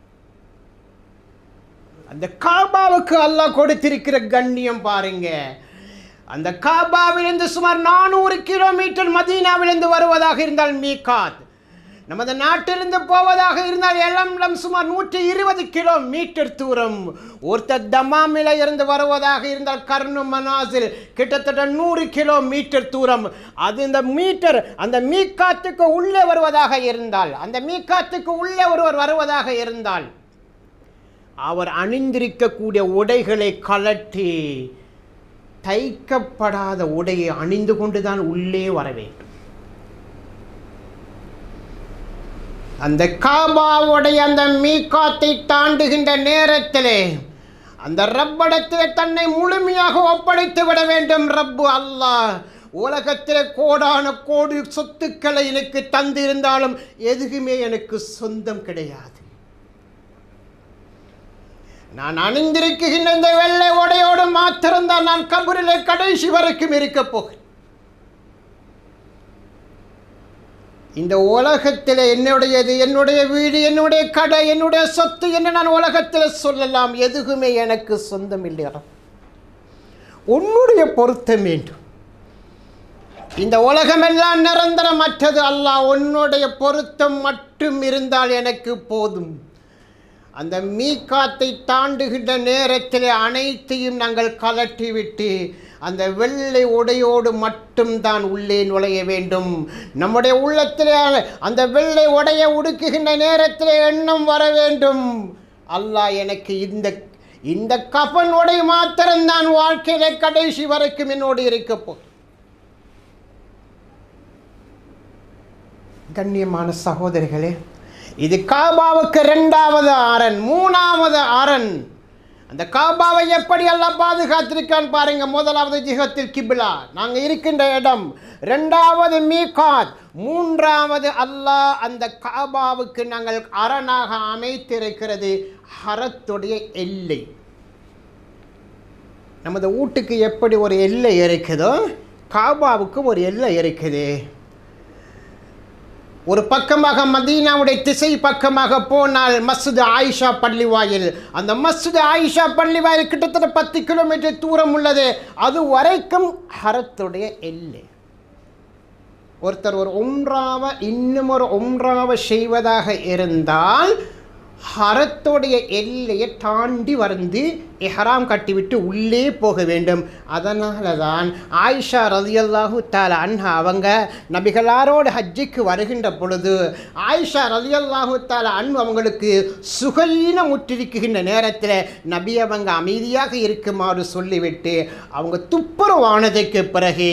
அந்த காபாவுக்கு அல்லாஹ் கொடுத்திருக்கிற கண்ணியம் பாருங்க. அந்த காபாவிலிருந்து சுமார் 400 கிலோமீட்டர் மதீனாவிலிருந்து வருவதாக இருந்தால் மீகாத், நமது நாட்டிலிருந்து போவதாக இருந்தால் எல்லாம் சுமார் 120 கிலோமீட்டர் தூரம். ஒருத்தர் தமாமில இருந்து வருவதாக இருந்தால் கர்னு மனாசில் கிட்டத்தட்ட 100 கிலோமீட்டர் தூரம். அது இந்த மீட்டர் அந்த மீகாத்துக்கு உள்ளே வருவதாக இருந்தால், அந்த மீகாத்துக்கு உள்ளே ஒருவர் வருவதாக இருந்தால் அவர் அணிந்திருக்கக்கூடிய உடைகளை கலட்டி தைக்கப்படாத உடையை அணிந்து கொண்டுதான் உள்ளே வர வேண்டும். அந்த காபாவுடைய அந்த மீகாத்தை தாண்டுகின்ற நேரத்திலே அந்த ரப்பிடத்திலே தன்னை முழுமையாக ஒப்படைத்து விட வேண்டும். ரப்பு அல்லாஹ் உலகத்திலே கோடான கோடி சொத்துக்களை எனக்கு தந்திருந்தாலும் எதுவுமே எனக்கு சொந்தம் கிடையாது. நான் அணிந்திருக்கின்ற இந்த வெள்ளை உடையோடு மாத்திருந்தால் நான் கபரிலே கடைசி வரைக்கும் இருக்க போகிறேன். இந்த உலகத்தில் என்னுடையது, என்னுடைய வீடு, என்னுடைய கடை, என்னுடைய சொத்து என்று நான் உலகத்தில் சொல்லலாம், எதுவுமே எனக்கு சொந்தம் இல்லை. உன்னுடைய பொருத்தம் வேண்டும். இந்த உலகமெல்லாம் நிரந்தரமற்றது. அல்லாஹ் உன்னுடைய பொருத்தம் மட்டும் இருந்தால் எனக்கு போதும். அந்த மீகாத்தை தாண்டுகின்ற நேரத்தில் அனைத்தையும் நாங்கள் கலட்டிவிட்டு அந்த வெள்ளை உடையோடு மட்டும்தான் உள்ளே நுழைய வேண்டும். நம்முடைய உள்ளத்திலே அந்த வெள்ளை உடையை உடுக்குகின்ற நேரத்தில் எண்ணம் வர வேண்டும், அல்லாஹ் எனக்கு இந்த கஃன் உடை மாத்திரம்தான் வாழ்க்கையிலே கடைசி வரைக்கும் என்னோடு இருக்கப்போ. கண்ணியமான சகோதரிகளே, இது காபாவுக்கு 2வது அரண், 3வது அரண். அந்த காபாவை எப்படி அல்லாஹ் பாதுகாத்திருக்கான்னு பாருங்க. 1வது ஜிஹத்தில் கிப்லா, நாங்கள் இருக்கின்ற இடம். 2வது மீகாத், 3வது அல்லாஹ் அந்த காபாவுக்கு நாங்கள் அரணாக அமைத்திருக்கிறது ஹரத்துடைய எல்லை. நமது வீட்டுக்கு எப்படி ஒரு எல்லை இருக்குதோ காபாவுக்கு ஒரு எல்லை இருக்குது. ஒரு பக்கமாக மதீனாவுடைய திசை பக்கமாக போனால் மஸ்ஜித் ஆயிஷா பள்ளிவாயில். அந்த மஸ்ஜித் ஆயிஷா பள்ளிவாயில் கிட்டத்தட்ட 10 கிலோமீட்டர் தூரம் உள்ளது. அது வரைக்கும் ஹரத்துடைய எல்லை. ஒருத்தர் ஒரு உம்ராவை இன்னும் ஒரு உம்ராவை செய்வதாக இருந்தால் ஹரத்துடைய எல்லையை தாண்டி வந்து இஹ்ராம் கட்டிவிட்டு உள்ளே போக வேண்டும். அதனால தான் ஆயிஷா ரலியல்லாஹு தஆலா அன்ஹா அவங்க நபிகளாரோடு ஹஜ்ஜுக்கு வருகின்ற பொழுது ஆயிஷா ரலியல்லாஹு தஆலா அன்ஹா அவங்களுக்கு சுகீனம் முற்றிருக்கின்ற நேரத்தில் நபி அவங்க அமைதியாக இருக்குமாறு சொல்லிவிட்டு அவங்க துப்புரவானதுக்கு பிறகு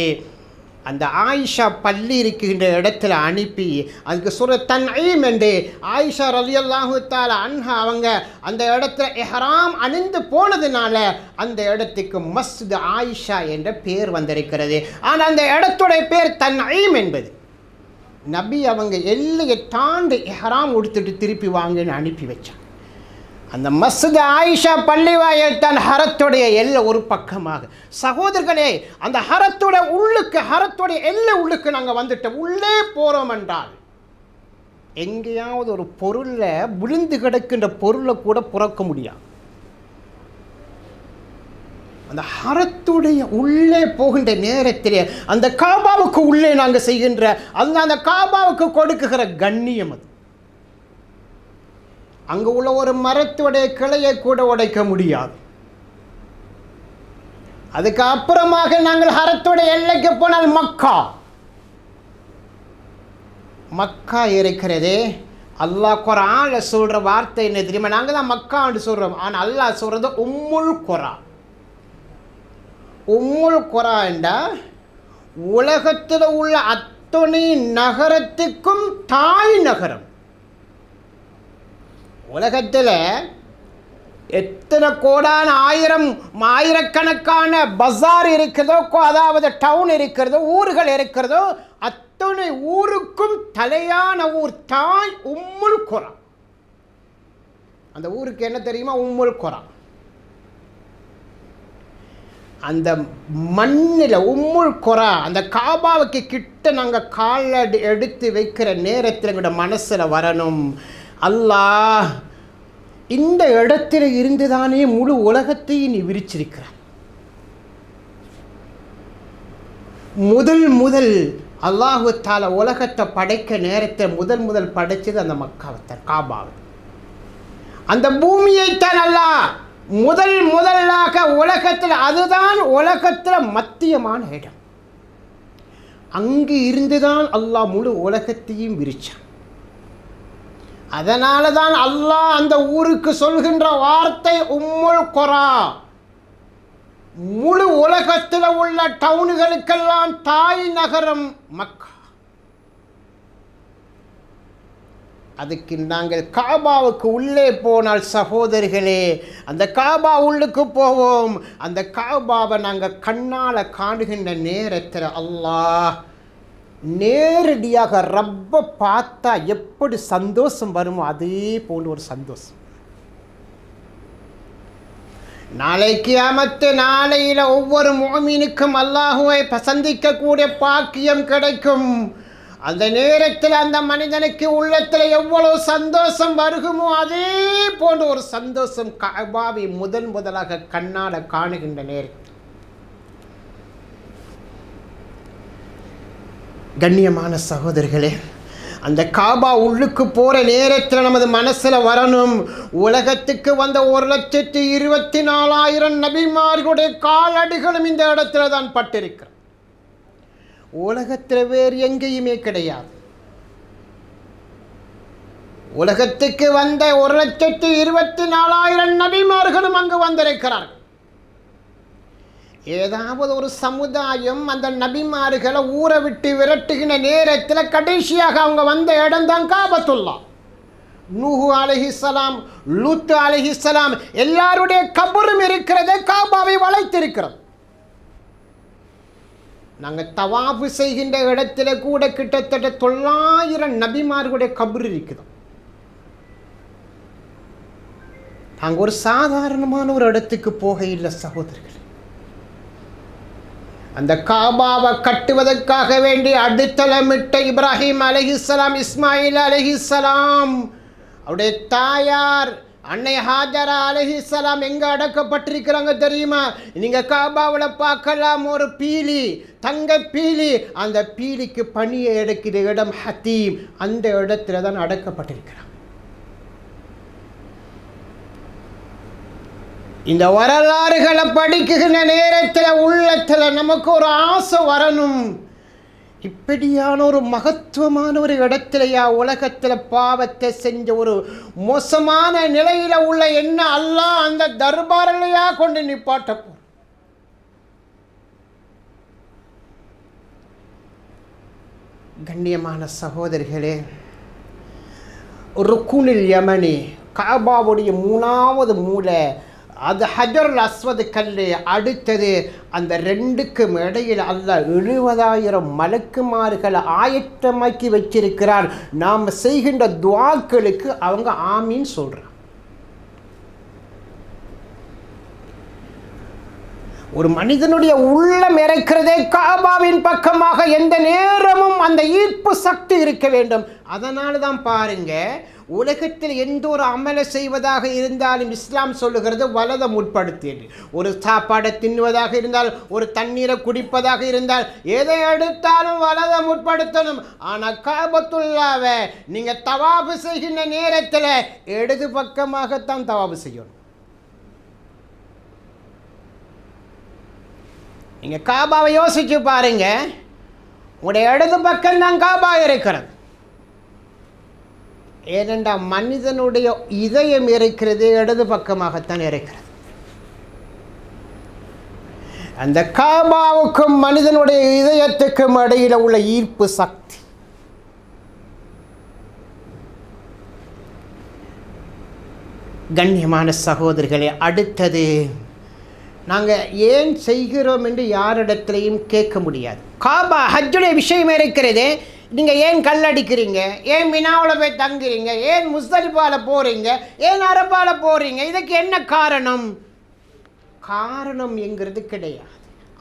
அந்த ஆயிஷா பள்ளி இருக்கின்ற இடத்துல அனுப்பி அதுக்கு சொல்ற தன்ஈம் என்று ஆயிஷா ரலியல்லாஹு தஆலா அன்ஹா அவங்க அந்த இடத்துல இஹ்ராம் அணிந்து போனதுனால அந்த இடத்துக்கு மஸ்ஜித் ஆயிஷா என்ற பேர் வந்திருக்கிறது. ஆனால் அந்த இடத்துடைய பேர் தன்ஈம் என்பது. நபி அவங்க எல்லையை தாண்டி இஹ்ராம் உடுத்துட்டு திருப்பி வாங்கன்னு அனுப்பி வச்சாங்க. அந்த மஸ்ஜித் ஆயிஷா பள்ளிவாயில் தான் ஹரத்துடைய எல்லை ஒரு பக்கமாக. சகோதரர்களே, அந்த ஹரத்துடைய உள்ளுக்கு, ஹரத்துடைய எல்லை உள்ளுக்கு நாங்கள் வந்துட்டோம். உள்ளே போகிறோம் என்றால் எங்கேயாவது ஒரு பொருளை விழுந்து கிடக்கின்ற பொருளை கூட புறக்க முடியாது. அந்த ஹரத்துடைய உள்ளே போகின்ற நேரத்தில் அந்த காபாவுக்கு உள்ளே நாங்கள் செய்கின்ற அந்த காபாவுக்கு கொடுக்குகிற கண்ணியம் அது. அங்கு உள்ள ஒரு மரத்துடைய கிளையை கூட உடைக்க முடியாது. அதுக்கு அப்புறமாக நாங்கள் ஹரத்துடைய எல்லைக்கு போனால் மக்கா இருக்கிறதே. அல்லாஹ் குர்ஆன்ல சொல்ற வார்த்தை என்ன தெரியுமா? நாங்கள் தான் மக்கான்னு சொல்றோம், ஆனால் அல்லாஹ் சொல்றது உம்முல் குரா. உம்முல் குரா என்றா உலகத்தில் உள்ள அத்தனை நகரத்துக்கும் தாய் நகரம். உலகத்தில் எத்தனை கோடான ஆயிரக்கணக்கான பஜார் இருக்கிறதோ, அதாவது டவுன் இருக்கிறதோ, ஊர்கள் இருக்கிறதோ, அத்தனை ஊருக்கும் தலையான ஊர் தாய் உம்முல் குரா. அந்த ஊருக்கு என்ன தெரியுமா? உம்முல் குரா. அந்த மண்ணில் உம்முல் குரா அந்த காபாவுக்கு கிட்ட நாங்கள் காலை எடுத்து வைக்கிற நேரத்தில் எங்களோட மனசில் வரணும், அல்லாஹ் இந்த இடத்துல இருந்துதானே முழு உலகத்தையும் நீ விரிச்சிருக்கிறார். முதல் அல்லாஹு தஆலா உலகத்தை படைக்க நேரத்தை முதல் படைச்சது அந்த மக்காவைத்தான், காபாவை. அந்த பூமியைத்தான் அல்லாஹ் முதலாக உலகத்தில், அதுதான் உலகத்தில் மத்தியமான இடம். அங்கு இருந்துதான் அல்லாஹ் முழு உலகத்தையும் விரிச்சான். அதனால தான் அல்லாஹ் அந்த ஊருக்கு சொல்கின்ற வார்த்தை உம்முல் குரா. முழு உலகத்தில் உள்ள டவுன்களுக்கெல்லாம் தாய் நகரம் மக்கா. அதுக்கு நாங்கள் காபாவுக்கு உள்ளே போனால் சகோதரிகளே, அந்த காபா உள்ளுக்கு போவோம். அந்த காபாவை நாங்கள் கண்ணால் காணுகின்ற நேரத்தில் அல்லாஹ் நேரடியாக ரப்பை பார்த்தா எப்படி சந்தோஷம் வருமோ அதே போன்ற ஒரு சந்தோஷம். நாளைக்கு கியாமத் நாளையில் ஒவ்வொரு முஃமினுக்கும் அல்லாஹுவை சந்திக்கக்கூடிய பாக்கியம் கிடைக்கும். அந்த நேரத்தில் அந்த மனிதனுக்கு உள்ளத்தில் எவ்வளவு சந்தோஷம் வருகுமோ அதே போன்ற ஒரு சந்தோஷம் காபாவை முதலாக கண்ணால் காணுகின்ற நேரம். கண்ணியமான சகோதரர்களே, அந்த காபா உள்ளுக்கு போகிற நேரத்தில் நமது மனசில் வரணும், உலகத்துக்கு வந்த 1,24,000 நபிமார்களுடைய காலடிகளும் இந்த இடத்துல தான் பட்டிருக்கிறது. உலகத்தில் வேறு எங்கேயுமே கிடையாது. உலகத்துக்கு வந்த 1,24,000 நபிமார்களும் அங்கு வந்திருக்கிறார்கள். ஏதாவது ஒரு சமுதாயம் அந்த நபிமார்களை ஊரை விட்டு விரட்டுகின்ற நேரத்தில் கடைசியாக அவங்க வந்த இடம் தான் காபத்துல்லா. நூஹு அலைஹிஸ்ஸலாம், லூத் அலைஹிஸ்ஸலாம் எல்லாருடைய கபரும் இருக்கிறது, காபாவை வளைத்திருக்கிறது. நாங்கள் தவாஃபு செய்கின்ற இடத்துல கூட கிட்டத்தட்ட 900 நபிமார்களுடைய கபர் இருக்குது. நாங்கள் ஒரு சாதாரணமான ஒரு இடத்துக்கு போக இல்லை சகோதரர்கள். அந்த காபாவை கட்டுவதற்காக வேண்டி அடித்தளமிட்ட இப்ராஹிம் அலைஹிஸ்ஸலாம், இஸ்மாயில் அலைஹிஸ்ஸலாம், அவருடைய தாயார் அன்னை ஹாஜரா அலைஹிஸ்ஸலாம் எங்கே அடக்கப்பட்டிருக்கிறாங்க தெரியுமா? நீங்கள் காபாவில் பார்க்கலாம், ஒரு பீலி, தங்க பீலி. அந்த பீலிக்கு பணியை எடுக்கிற இடம் ஹத்தீம், அந்த இடத்துல தான் அடக்கப்பட்டிருக்கிறாங்க. இந்த வரலாறுகளை படிக்குகின்ற நேரத்தில் உள்ளத்தில் நமக்கு ஒரு ஆசை வரணும். இப்படியான ஒரு மகத்துவமான ஒரு இடத்துலையா உலகத்தில் பாவத்தை செஞ்ச ஒரு மோசமான நிலையில் உள்ள என்ன அல்லாஹ் அந்த தர்பாரிலையா கொண்டு நிப்பாட்ட போ. கண்ணியமான சகோதரிகளே, ருக்குனில் யமனி, காபாவுடைய 3வது மூலை, அது ஹஜருல் அஸ்வது கல். அடுத்தது அந்த 2க்கும் இடையில் அல்லாஹ் 70,000 மலக்குமார்களை ஆயத்தமாக்கி வச்சிருக்கிறார். நாம் செய்கின்ற துஆக்களுக்கு அவங்க ஆமீன் சொல்கிறார். ஒரு மனிதனுடைய உள்ளம் இறக்கிறதே காபாவின் பக்கமாக எந்த நேரமும் அந்த ஈர்ப்பு சக்தி இருக்க வேண்டும். அதனால தான் பாருங்க, உலகத்தில் எந்த ஒரு அமலை செய்வதாக இருந்தாலும் இஸ்லாம் சொல்லுகிறது வலதை முற்படுத்தியது. ஒரு சாப்பாடை தின்னுவதாக இருந்தால், ஒரு தண்ணீரை குடிப்பதாக இருந்தால், எதை எடுத்தாலும் வலதை முற்படுத்தணும். ஆனால் காபத்துல்லாவை நீங்கள் தவாபு செய்கின்ற நேரத்தில் இடது பக்கமாகத்தான் தவாபு செய்யணும். நீங்கள் காபாவை யோசிச்சு பாருங்க, உங்களுடைய இடது பக்கம்தான் காபா இருக்கிறது. ஏனென்றா மனிதனுடைய இதயம் இருக்கிறது இடது பக்கமாகத்தான் இருக்கிறது. அந்த காபாவுக்கும் மனிதனுடைய இதயத்துக்கும் இடையில் உள்ள ஈர்ப்பு சக்தி. கண்ணியமான சகோதரிகளே, அடுத்தது நாங்கள் ஏன் செய்கிறோம் என்று யாரிடத்திலையும் கேட்க முடியாது. காபா ஹஜ்ஜுடைய விஷயம் இருக்கிறது. நீங்கள் ஏன் கல்லடிக்கிறீங்க, ஏன் மினாவில் போய் தங்குறீங்க, ஏன் முஸ்தலிஃபாவில் போகிறீங்க, ஏன் அரபாவில் போகிறீங்க, இதுக்கு என்ன காரணம்? காரணம் என்கிறது கிடையாது.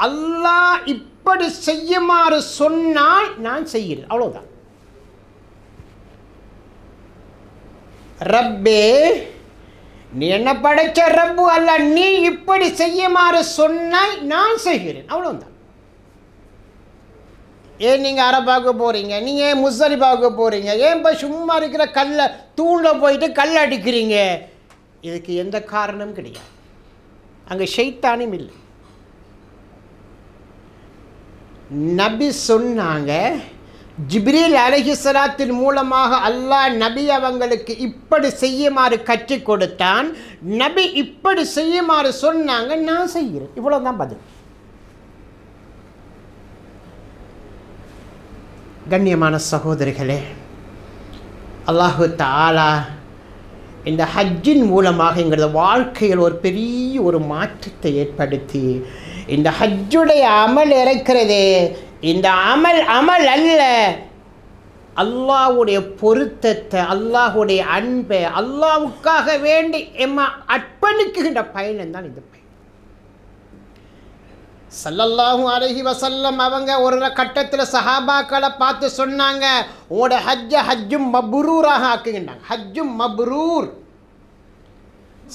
அல்லாஹ் இப்படி செய்யுமாறு சொன்னால் நான் செய்கிறேன், அவ்வளோதான். ரப்பே, நீ என்ன படைச்ச ரப்பு அல்ல, நீ இப்படி செய்யுமாறு சொன்னாய் நான் செய்கிறேன், அவ்வளோதான். ஏன் நீங்கள் அரபாவுக்கு போகிறீங்க, நீங்கள் ஏன் முஸ்தலிஃபாவுக்கு போகிறீங்க, ஏன் இப்போ சும்மா இருக்கிற கல்லை தூணில் போயிட்டு கல் அடிக்கிறீங்க? இதுக்கு எந்த காரணமும் கிடையாது. அங்கே ஷைத்தானும் இல்லை. நபி சொன்னாங்க, ஜிப்ரீல் அலைஹிஸ்ஸலாத்தின் மூலமாக அல்லாஹ் நபி அவங்களுக்கு இப்படி செய்யுமாறு கற்றுக் கொடுத்தான். நபி இப்படி செய்யுமாறு சொன்னாங்க, நான் செய்கிறேன். இவ்வளோதான் பதில். கண்ணியமான சகோதரிகளே, அல்லாஹு தஆலா இந்த ஹஜ்ஜின் மூலமாக எங்களது வாழ்க்கையில் ஒரு பெரிய ஒரு மாற்றத்தை ஏற்படுத்தி, இந்த ஹஜ்ஜுடைய அமல் இருக்கிறதே, இந்த அமல் அல்ல, அல்லாஹ்வுடைய பொருத்தத்தை, அல்லாஹ்வுடைய அன்பை, அல்லாஹ்வுக்காக வேண்டி எம்மா அர்ப்பணிக்குகின்ற பயணம் தான் இந்த பயணம். ஸல்லல்லாஹு அலைஹி வஸல்லம் அவங்க ஒரு கட்டத்தில் சஹாபாக்களை பார்த்து சொன்னாங்க, உங்களோட ஹஜ்ஜும் மப்ரூராக ஆக்குகின்றாங்க. ஹஜ்ஜும் மப்ரூர்.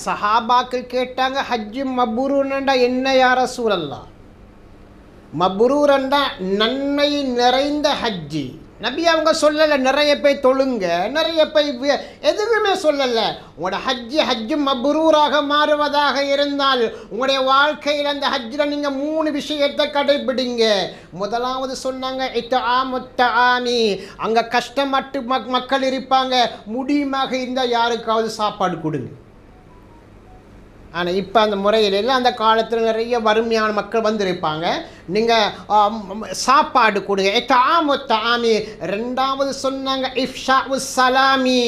சஹாபாக்கள் கேட்டாங்க, ஹஜ்ஜும் மப்ரூர்னா என்ன யா ரசூலல்லாஹ்? மப்ரூர்னா நன்மை நிறைந்த ஹஜ்ஜி. நபி அவங்க சொல்லலை நிறைய போய் தொழுங்க, நிறைய போய் எதுவுமே சொல்லலை. உங்களோட ஹஜ்ஜும் மப்ரூராக மாறுவதாக இருந்தால் உங்களுடைய வாழ்க்கையில் அந்த ஹஜ்ஜில் நீங்கள் 3 விஷயத்தை கடைபிடிங்க. முதலாவது சொன்னாங்க, இத்ஆமுத்தாமி. அங்கே கஷ்டப்பட்டு மக்கள் இருப்பாங்க, முடியுமாக இருந்தால் யாருக்காவது சாப்பாடு கொடுங்க. ஆனால் இப்போ அந்த முறையில் இல்லை. அந்த காலத்தில் நிறைய வறுமையான மக்கள் வந்திருப்பாங்க, நீங்கள் சாப்பாடு கொடுங்க. இத்ஆமுத்தாமி. 2வது சொன்னாங்க, இஃப்ஷாஉ ஸலாமி.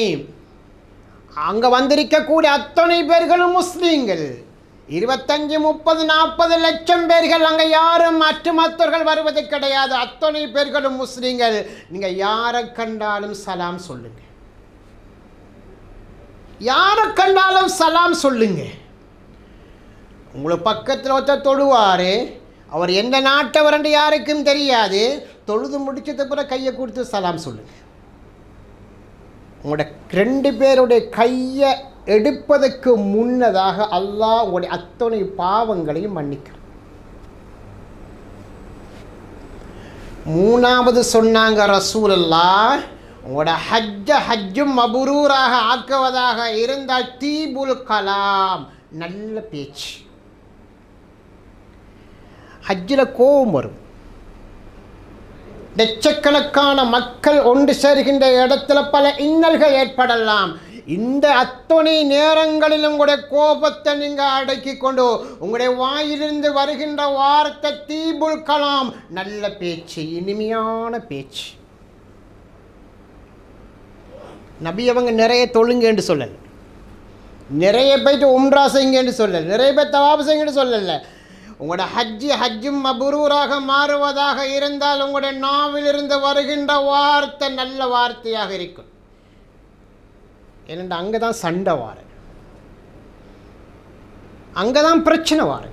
அங்கே வந்திருக்கக்கூடிய அத்தனை பேர்களும் முஸ்லீம்கள். 25, 30, 40 லட்சம் பேர்கள். அங்கே யாரும் மற்றவர்கள் வருவது கிடையாது. அத்தனை பேர்களும் முஸ்லீம்கள். நீங்கள் யாரை கண்டாலும் சலாம் சொல்லுங்க. யாரை கண்டாலும் சலாம் சொல்லுங்க. உங்களுக்கு பக்கத்தில் ஒருத்தர் தொழுவார், அவர் எந்த நாட்டவரண்டு யாருக்கும் தெரியாது. தொழுது முடிச்சது பிறகு கையை கொடுத்து சலாம் சொல்லுங்க. உங்களோட 2 பேருடைய கையை எடுப்பதற்கு முன்னதாக அல்லாஹ் உங்களுடைய அத்தனை பாவங்களையும் மன்னிக்கும். 3வது சொன்னாங்க ரசூலுல்லாஹ், உங்களோட ஹஜ்ஜும் மப்ரூராக ஆக்குவதாக இருந்தால் தீபுல் கலாம், நல்ல பேச்சு. ஹஜ்ஜில் கோபம் வரும். லட்சக்கணக்கான மக்கள் ஒன்று சேர்கின்ற இடத்துல பல இன்னல்கள் ஏற்படலாம். இந்த அத்தனை நேரங்களிலும் உங்களுடைய கோபத்தை நீங்கள் அடக்கி கொண்டு உங்களுடைய வாயிலிருந்து வருகின்ற வார்த்தை தீபுல் கலாம், நல்ல பேச்சு, இனிமையான பேச்சு. நபி அவங்க நிறைய தொழுங்க என்று சொல்லலை, நிறைய போய்ட்டு உம்ரா செய்யுங்க என்று சொல்லலை, நிறைய பேர் தவாப் செய்யுங்க என்று சொல்லலை. உங்களோட ஹஜ்ஜும் மப்ரூராக மாறுவதாக இருந்தால் உங்களுடைய நாவிலிருந்து வருகின்ற வார்த்தை நல்ல வார்த்தையாக இருக்கும். ஏனென்றால் அங்கே தான் சண்டை வாரு, அங்கே தான் பிரச்சனை வாரு.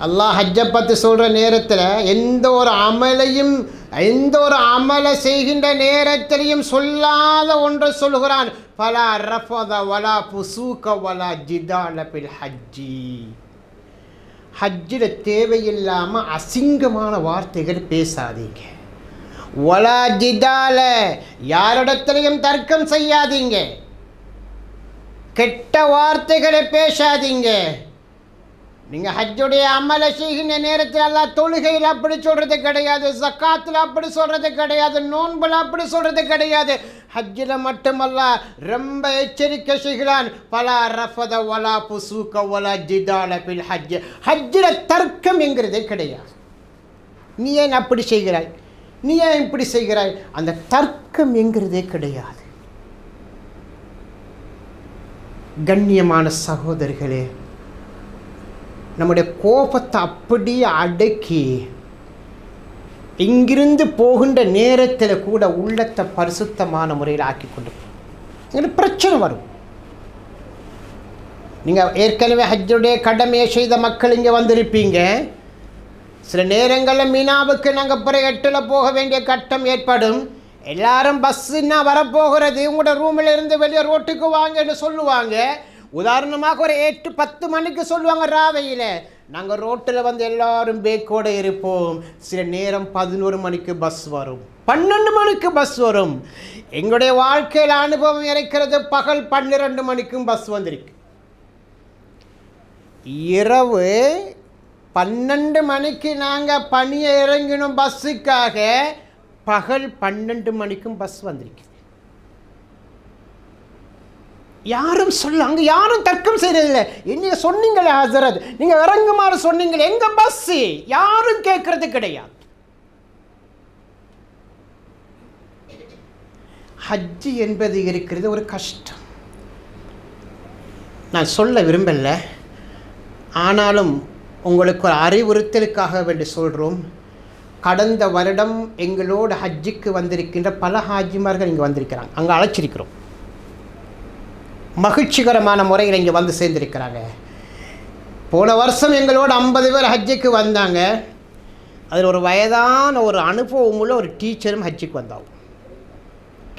அல்லாஹ் ஹஜ்ஜை பற்றி சொல்கிற நேரத்தில் எந்த ஒரு அமலை செய்கின்ற நேரத்திலையும் சொல்லாத ஒன்றை சொல்கிறான், ஃபலா ரஃபத வலா ஃபுசூக வலா ஜிதால ஃபில் ஹஜ்ஜி. ஹஜ்ஜில் தேவையில்லாமல் அசிங்கமான வார்த்தைகள் பேசாதீங்க. வலா ஜிதால, யாரிடத்திலையும் தர்க்கம் செய்யாதீங்க, கெட்ட வார்த்தைகளை பேசாதீங்க. நீங்கள் ஹஜ்ஜுடைய அமலை செய்கின்ற நேரத்தில் அல்லாஹ் தொழுகையில் அப்படி சொல்கிறது கிடையாது, ஜக்காத்தில் அப்படி சொல்கிறது கிடையாது, நோன்பில் அப்படி சொல்கிறது கிடையாது. ஹஜ்ஜில் மட்டுமல்ல ரொம்ப எச்சரிக்கை செய்கிறான், பலா ரஃபத வலா ஃபுசூக வலா ஜிதால ஃபில் ஹஜ். ஹஜ்ஜில் தர்க்கம் என்கிறதே கிடையாது. நீ ஏன் அப்படி செய்கிறாய், நீ ஏன் இப்படி செய்கிறாய், அந்த தர்க்கம் என்கிறதே கிடையாது. கண்ணியமான சகோதரிகளே, நம்முடைய கோபத்தை அப்படியே அடக்கி இங்கிருந்து போகின்ற நேரத்தில் கூட உள்ளத்தை பரிசுத்தமான முறையில் ஆக்கி கொண்டு எங்களுக்கு பிரச்சனை வரும். நீங்கள் ஏற்கனவே ஹஜ்ஜுடைய கடமையை செய்த மக்கள் இங்கே வந்திருப்பீங்க. சில நேரங்களில் மீனாவுக்கு நாங்கள் பிறகு 8 போக வேண்டிய கட்டம் ஏற்படும். எல்லாரும் பஸ்ஸுன்னா வரப்போகிறது, உங்களோட ரூமில் இருந்து வெளியே ரோட்டுக்கு வாங்கன்னு சொல்லுவாங்க. உதாரணமாக ஒரு 8-10 மணிக்கு சொல்லுவாங்க ராவையில். நாங்கள் ரோட்டில் வந்து எல்லாரும் பேக்கோடு இருப்போம். சில நேரம் 11 மணிக்கு பஸ் வரும், 12 மணிக்கு பஸ் வரும். எங்களுடைய வாழ்க்கையில் அனுபவம் இருக்கிறது, பகல் 12 மணிக்கும் பஸ் வந்திருக்கு. இரவு 12 மணிக்கு நாங்கள் பணியை இறங்கினோம் பஸ்ஸுக்காக, பகல் 12 மணிக்கும் பஸ் வந்திருக்கு. யாரும் சொல்ல, அங்கே யாரும் தர்க்கம் செய்யறதில்லை. நீங்கள் சொன்னீங்களே ஹசரத், நீங்கள் இறங்குமாறு சொன்னீங்களே, எங்க பஸ்ஸு, யாரும் கேட்கறது கிடையாது. ஹஜ்ஜி என்பது இருக்கிறது ஒரு கஷ்டம். நான் சொல்ல விரும்பல, ஆனாலும் உங்களுக்கு ஒரு அறிவுறுத்தலுக்காக வேண்டி சொல்கிறோம். கடந்த வருடம் எங்களோட ஹஜ்ஜுக்கு வந்திருக்கின்ற பல ஹாஜிமார்கள் இங்கே வந்திருக்கிறாங்க, அங்கே அழைச்சிருக்கிறோம். மகிழ்ச்சிகரமான முறையில் இங்கே வந்து சேர்ந்திருக்கிறாங்க. போன வருஷம் எங்களோட 50 பேர் ஹஜ்ஜுக்கு வந்தாங்க. அதில் ஒரு வயதான ஒரு அனுபவம் உள்ள ஒரு டீச்சரும் ஹஜ்ஜுக்கு வந்தாங்க.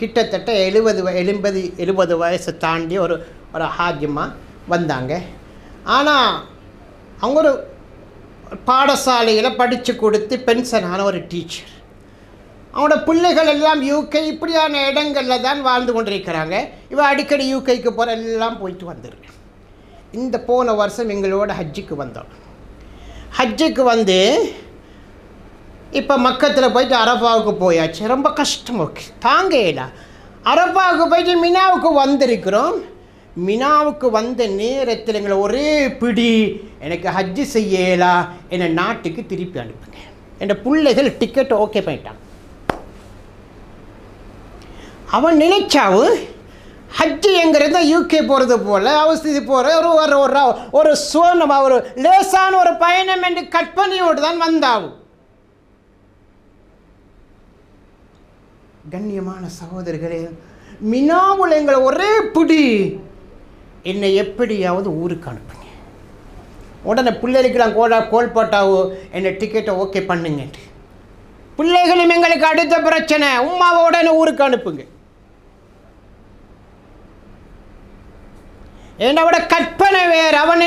கிட்டத்தட்ட 70 வயசை தாண்டி ஒரு ஹாஜிமா வந்தாங்க. ஆனால் அவங்க ஒரு பாடசாலையில் படித்து கொடுத்து பென்ஷனான ஒரு டீச்சர். அவனோட பிள்ளைகள் எல்லாம் யூகே இப்படியான இடங்களில் தான் வாழ்ந்து கொண்டிருக்கிறாங்க. இவன் அடிக்கடி யூகேக்கு போகிற எல்லாம் போயிட்டு வந்துடுறேன். இந்த போன வருஷம் எங்களோட ஹஜ்ஜுக்கு வந்தோம். ஹஜ்ஜுக்கு வந்து இப்போ மக்கத்தில் போயிட்டு அரஃபாவுக்கு போயாச்சு. ரொம்ப கஷ்டம், ஓகே தாங்கல. அரஃபாவுக்கு போயிட்டு மினாவுக்கு வந்திருக்கிறோம். மினாவுக்கு வந்த நேரத்தில் எங்களை ஒரே பிடி, எனக்கு ஹஜ்ஜு செய்யலா, என்னை நாட்டுக்கு திருப்பி அனுப்புங்க. என் பிள்ளைகள் டிக்கெட் ஓகே பண்ணிட்டாங்க. அவன் நினைச்சாவு ஹஜ்ஜுங்கிறது யூகே போகிறது போல் அவஸ்தி போகிற ஒரு சுவனமாக ஒரு லேசான ஒரு பயணம் என்று கற்பனையோடு தான் வந்தாவும். கண்ணியமான சகோதரர்களே, மினாவில் எங்களை ஒரே பிடி, என்னை எப்படியாவது ஊருக்கு அனுப்புங்க. உடனே பிள்ளைகளுக்கெல்லாம் கோல் போட்டாவோ என்னை டிக்கெட்டை ஓகே பண்ணுங்க. பிள்ளைகளும் எங்களுக்கு அடுத்த பிரச்சனை, உமாவை உடனே ஊருக்கு அனுப்புங்க. என்னோட கற்பனை வேறு. அவன்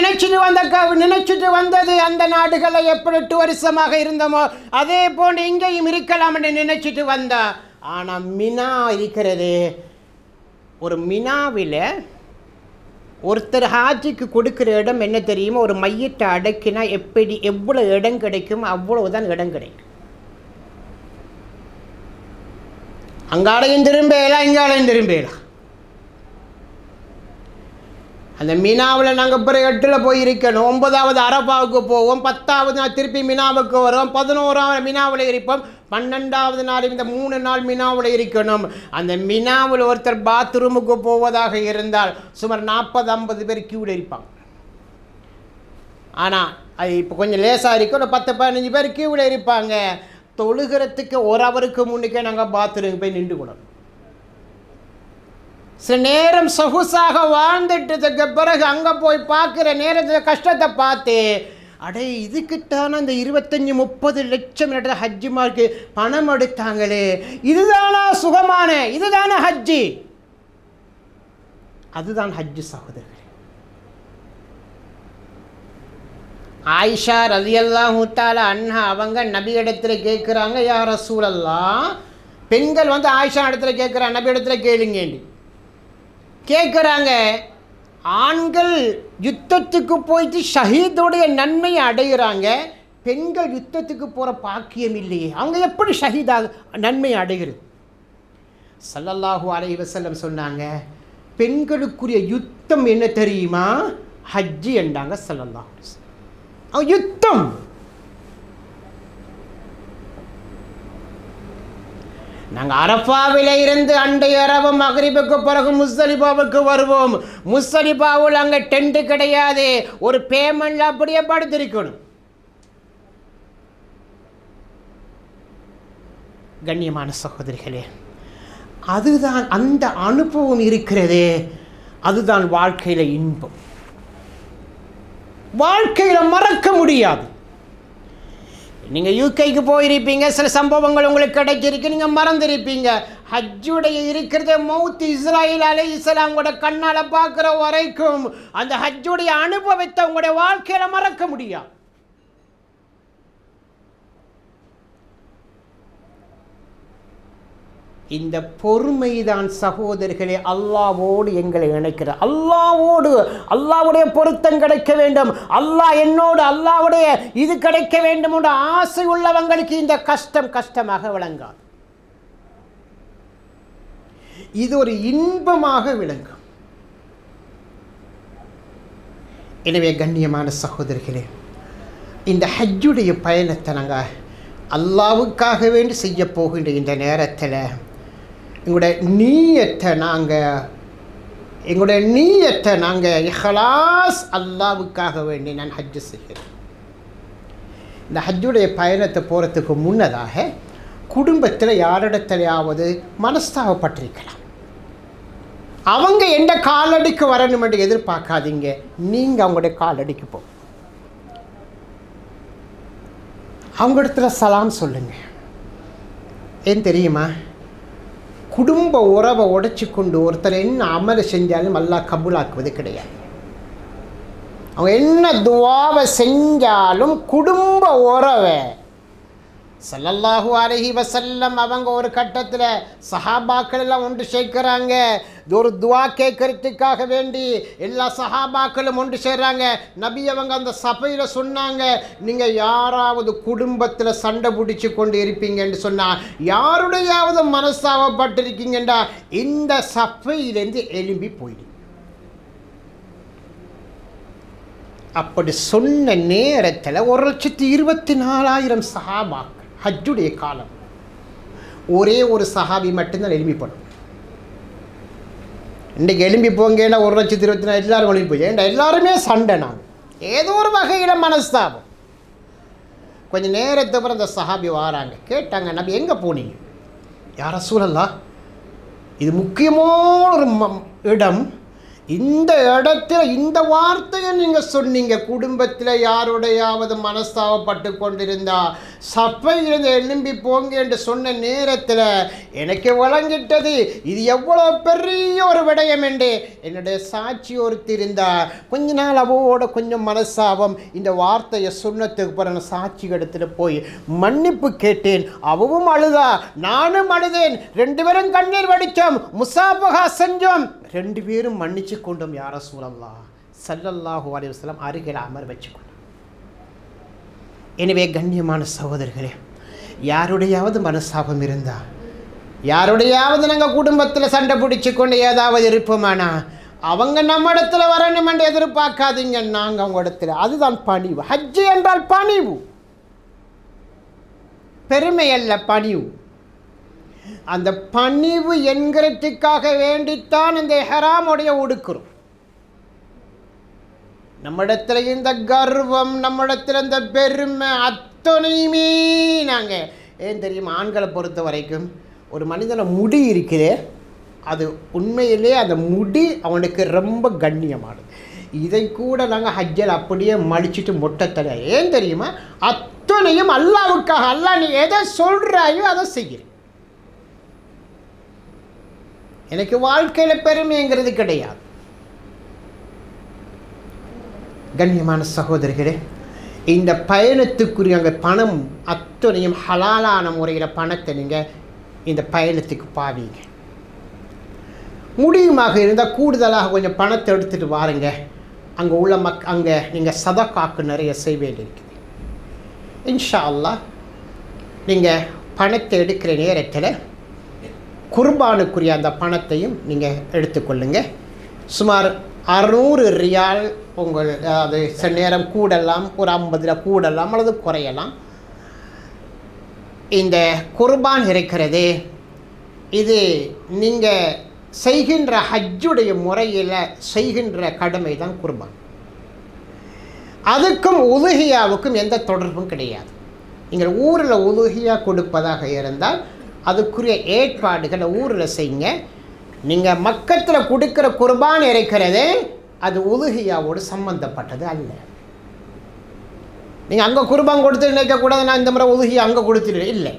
நினைச்சிட்டு வந்தது அந்த நாடுகளில் எப்படி 8 வருஷமாக இருந்தோமோ அதே போன்று இங்கேயும் இருக்கலாம் என்று நினைச்சிட்டு வந்தா. ஆனால் மினா இருக்கிறது, ஒரு மினாவில் ஒருத்தர் ஹாஜிக்கு கொடுக்குற இடம் என்ன தெரியுமா? ஒரு மையத்தை அடக்கினா எவ்வளோ இடம் கிடைக்கும் அவ்வளவுதான் இடம் கிடைக்கும். அங்காலையும் திரும்பலாம், இங்காலையும் திரும்பலாம். அந்த மினாவில் நாங்கள் பிறகு 8 போயிருக்கணும். 9வது அரஃபாவுக்கு போவோம், 10வது நாள் திருப்பி மினாவுக்கு வரும், 11வது மினாவில் இருப்போம், 12வது நாள் இந்த 3 நாள் மினாவில் இருக்கணும். அந்த மினாவில் ஒருத்தர் பாத்ரூமுக்கு போவதாக இருந்தால் சுமார் 40-50 பேர் கியூவில் இருப்பாங்க. ஆனால் அது இப்போ கொஞ்சம் லேசாக இருக்கும், ஒரு 10-15 பேர் கியூவில் இருப்பாங்க. தொழுகிறதுக்கு 1 ஹவருக்கு முன்னுக்கே நாங்கள் பாத்ரூமுக்கு போய் நின்று கொள்ளணும். சில நேரம் சொகுசாக வாழ்ந்துட்டதுக்கு பிறகு அங்கே போய் பார்க்குற நேரத்தில் கஷ்டத்தை பார்த்து, அடே இதுக்கிட்டான இந்த 25-30 லட்சம் ஹஜ்ஜிமாருக்கு பணம் எடுத்தாங்களே, இதுதானா சுகமான, இதுதானே ஹஜ்ஜி? அதுதான் ஹஜ்ஜு சகோதரர்களே. ஆயிஷா ரலியல்லாஹு தஆலா அன்ஹா அவங்க நபி இடத்துல கேட்குறாங்க, யா ரசூலல்லாஹ், பெண்கள் வந்து ஆயிஷா இடத்துல கேட்குறாங்க, நபி இடத்துல கேளுங்கன்னு கேட்குறாங்க. ஆண்கள் யுத்தத்துக்கு போயிட்டு ஷஹீதுடைய நன்மையை அடைகிறாங்க, பெண்கள் யுத்தத்துக்கு போகிற பாக்கியம் இல்லையே, அவங்க எப்படி ஷஹீதாக நன்மையை அடைகிறது? ஸல்லல்லாஹு அலைஹி வஸல்லம் சொன்னாங்க, பெண்களுக்குரிய யுத்தம் என்ன தெரியுமா? ஹஜ்ஜி என்றாங்க ஸல்லல்லாஹு அலைஹி வஸல்லம். யுத்தம். நாங்கள் அரஃபாவில் இருந்து அண்டை அரபு மக்ரிபுக்கு பிறகு முஸ்தலிஃபாவுக்கு வருவோம். முஸ்தலிஃபாவில் அங்கே டென்ட்டு கிடையாது, ஒரு பேமெண்ட்ல அப்படியே படுத்திருக்கணும். கண்ணியமான சகோதரிகளே, அதுதான் அந்த அனுபவம் இருக்கிறதே, அதுதான் வாழ்க்கையில் இன்பம், வாழ்க்கையில் மறக்க முடியாது. நீங்கள் யூகேக்கு போயிருப்பீங்க, சில சம்பவங்கள் உங்களுக்கு கிடைச்சிருக்கு, நீங்கள் மறந்துருப்பீங்க. ஹஜ்ஜுடைய இருக்கிறத மௌத் இஸ்ராயில் அலைஹிஸ்ஸலாம் கூட கண்ணால் பார்க்குற வரைக்கும் அந்த ஹஜ்ஜுடைய அனுபவத்தை உங்களுடைய வாழ்க்கையில் மறக்க முடியாது. இந்த பொறுமைதான் சகோதரர்களே அல்லாஹ்வோடு எங்களை இணைக்கிறார். அல்லாஹ்வோடு அல்லாஹ்வுடைய பொருத்தம் கிடைக்க வேண்டும், அல்லாஹ் என்னோடு அல்லாஹ்வுடைய இது கிடைக்க வேண்டும் என்ற ஆசை உள்ளவங்களுக்கு இந்த கஷ்டம் கஷ்டமாக விளங்காது. இது ஒரு இன்பமாக விளங்கும். எனவே கண்ணியமான சகோதரர்களே, இந்த ஹஜ்ஜுடைய பயணத்தை நாங்கள் அல்லாஹ்வுக்காக வேண்டி செய்ய போகின்ற இந்த நேரத்தில் எங்களுடைய நீயத்தை நாங்கள் இஹ்லாஸ் அல்லாஹ்வுக்காக வேண்டி நான் ஹஜ்ஜு செய்கிறேன். இந்த ஹஜ்ஜுடைய பயணத்தை போகிறதுக்கு முன்னதாக குடும்பத்தில் யாரிடத்திலையாவது மனஸ்தாபப்பட்டிருக்கலாம். அவங்க எந்த காலடிக்கு வரணும் என்று எதிர்பார்க்காதீங்க, நீங்கள் அவங்களுடைய காலடிக்கு போ. அவங்க இடத்துல சலாம் சொல்லுங்க. ஏன் தெரியுமா? குடும்ப உறவை உடைச்சி கொண்டு ஒருத்தர் என்ன அமலை செஞ்சாலும் அல்லாஹ் கபூலாக்குவது கிடையாது. அவங்க என்ன துவாவை செஞ்சாலும் குடும்ப உறவை ஸல்லல்லாஹு அலைஹி வஸல்லம் அவங்க ஒரு கட்டத்தில் சஹாபாக்கள் எல்லாம் ஒன்று சேர்க்கிறாங்க. ஒரு துவா கேட்கறதுக்காக வேண்டி எல்லா சஹாபாக்களும் ஒன்று சேர்றாங்க. நபி அவங்க அந்த சபையில் சொன்னாங்க, நீங்கள் யாராவது குடும்பத்தில் சண்டை பிடிச்சி கொண்டு இருப்பீங்கன்னு சொன்னால், யாருடையாவது மனசாவப்பட்டிருக்கீங்கண்டா இந்த சபையிலேருந்து எழும்பி போயிடு. அப்படி சொன்ன நேரத்தில் 1,24,000 சஹாபாக்கள் ஹஜ்ஜுடைய காலம். ஒரே ஒரு சஹாபி மட்டும்தான் எழும்பிப்படும். இன்றைக்கு எழும்பி போங்கன்னா 1,24,000 எல்லாரும் எழும்பி போய் ஏன்டா எல்லாருமே சண்டை. நான் ஏதோ ஒரு வகையில் மனஸ்தாபம். கொஞ்சம் நேரத்துக்கு அப்புறம் அந்த சஹாபி வராங்க. கேட்டாங்க, நபி எங்கே போனீங்க? யா ரசூலல்லாஹ், இது முக்கியமான ஒரு இடம். இந்த இடத்துல இந்த வார்த்தையை நீங்கள் சொன்னீங்க, குடும்பத்தில் யாருடையாவது மனஸ்தாபப்பட்டு கொண்டிருந்தா சபையிலிருந்து எழும்பி போங்க என்று சொன்ன நேரத்தில் எனக்கு வழங்கிட்டது இது எவ்வளோ பெரிய ஒரு விடயம் என்று. என்னுடைய சாட்சி ஒருத்தர் இருந்தா, கொஞ்ச நாள் அவோட கொஞ்சம் மனஸ்தாபம். இந்த வார்த்தையை சொன்னதுக்கு பிறகு சாட்சி இடத்துல போய் மன்னிப்பு கேட்டேன். அவவும் அழுதா, நானும் அழுதேன். 2 பேரும் கண்ணீர் வடித்தோம், முசாபகா செஞ்சோம், 2 பேரும் மன்னிச்சு கொண்டோம். யா ரசூலல்லாஹ் ஸல்லல்லாஹு அலைஹி வஸல்லம் அருகில் அமர் வச்சுக்கொண்டோம். எனவே கண்ணியமான சகோதரர்களே, யாருடையாவது மனசாபம் இருந்தா, யாருடையாவது நாங்கள் குடும்பத்தில் சண்டை பிடிச்சி கொண்டு ஏதாவது இருப்போமானா, அவங்க நம்ம இடத்துல வரணும் என்று எதிர்பார்க்காதீங்க. நாங்கள் அவங்க இடத்துல. அதுதான் பணிவு. ஹஜ்ஜு என்றால் பணிவு, பெருமை அல்ல, பணிவு. அந்த பணிவு என்கிறதுக்காக வேண்டித்தான் இந்த இஹ்ராமுடைய உடுக்கிறோம். நம்மிடத்தில் இந்த கர்வம், நம்மிடத்தில் இந்த பெருமை அத்தனையுமே நாங்கள் ஏன் தெரியுமா? ஆண்களை பொறுத்த வரைக்கும் ஒரு மனிதனை முடி இருக்கிறே, அது உண்மையிலே அந்த முடி அவனுக்கு ரொம்ப கண்ணியமானது. இதை கூட நாங்கள் ஹஜ்ஜில் அப்படியே மடிச்சுட்டு மொட்டை தலை. ஏன் தெரியுமா? அத்தனையும் அல்லாஹ்வுக்காக. அல்லாஹ் நீ எதை சொல்கிறாயோ அதை செய்கிறேன். எனக்கு வாழ்க்கையில் பெருமைங்கிறது கிடையாது. கண்ணியமான சகோதரர்களே, இந்த பயணத்துக்குரிய அங்கே பணம் அத்தனையும் ஹலாலான முறையில் பணத்தை நீங்கள் இந்த பயணத்துக்கு பாவீங்க. முடியுமாக இருந்தால் கூடுதலாக கொஞ்சம் பணத்தை எடுத்துகிட்டு வாருங்க. அங்கே உள்ள அங்கே நீங்கள் சதகாக்கு நிறைய செய்ய வேண்டியிருக்குது. இன்ஷா அல்லாஹ் நீங்கள் பணத்தை எடுக்கிற நேரத்தில் குர்பானுக்குரிய அந்த பணத்தையும் நீங்கள் எடுத்துக்கொள்ளுங்க. சுமார் 600 ரியால் உங்கள், அது சில நேரம் கூடலாம், ஒரு 50 கூடலாம் அல்லது குறையலாம். இந்த குர்பான் இருக்கிறது, இது நீங்கள் செய்கின்ற ஹஜ்ஜுடைய முறையில் செய்கின்ற கடமை தான் குர்பான். அதுக்கும் உலுஹியாவுக்கும் எந்த தொடர்பும் கிடையாது. நீங்கள் ஊரில் உலுஹியா கொடுப்பதாக இருந்தால் அதுக்குரிய ஏற்பாடுகளை ஊரில் செய்யுங்க. நீங்கள் மக்கத்தில் கொடுக்குற குர்பான் இருக்கிறது, அது உலுஹியாவோடு சம்பந்தப்பட்டது அல்ல. நீங்கள் அங்கே குர்பான் கொடுத்து நினைக்கக்கூடாது, நான் இந்த முறை உலுஹியா அங்கே கொடுத்துட்டு இல்லை.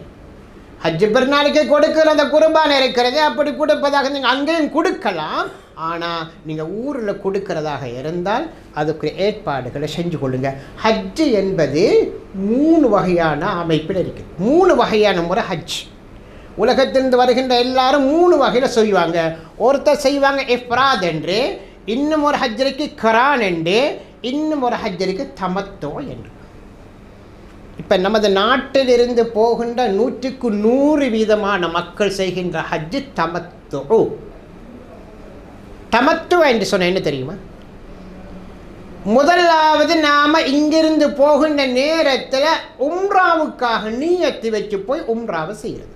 ஹஜ்ஜு பெருநாளைக்கு கொடுக்குற அந்த குர்பான் இருக்கிறது, அப்படி கொடுப்பதாக நீங்கள் அங்கேயும் கொடுக்கலாம். ஆனால் நீங்கள் ஊரில் கொடுக்கிறதாக இருந்தால் அதுக்குரிய ஏற்பாடுகளை செஞ்சு கொள்ளுங்கள். ஹஜ்ஜு என்பது 3 வகையான அமைப்பில் இருக்குது. 3 வகையான முறை ஹஜ். உலகத்திலிருந்து வருகின்ற எல்லாரும் 3 வகையில் செய்வாங்க. ஒருத்தர் செய்வாங்க இஃப்ராத் என்று, இன்னும் ஒரு ஹஜ்ஜருக்கு கரான் என்று, இன்னும் ஒரு ஹஜ்ஜருக்கு தமத்தோ என்று. இப்போ நமது நாட்டிலிருந்து போகின்ற 100% மக்கள் செய்கின்ற ஹஜ்ஜு தமத்தோ. தமத்து என்று சொன்ன என்ன தெரியுமா? முதலாவது நாம் இங்கிருந்து போகின்ற நேரத்தில் உம்ராவுக்காக நீயத்து வச்சு போய் உம்ராவை செய்கிறது.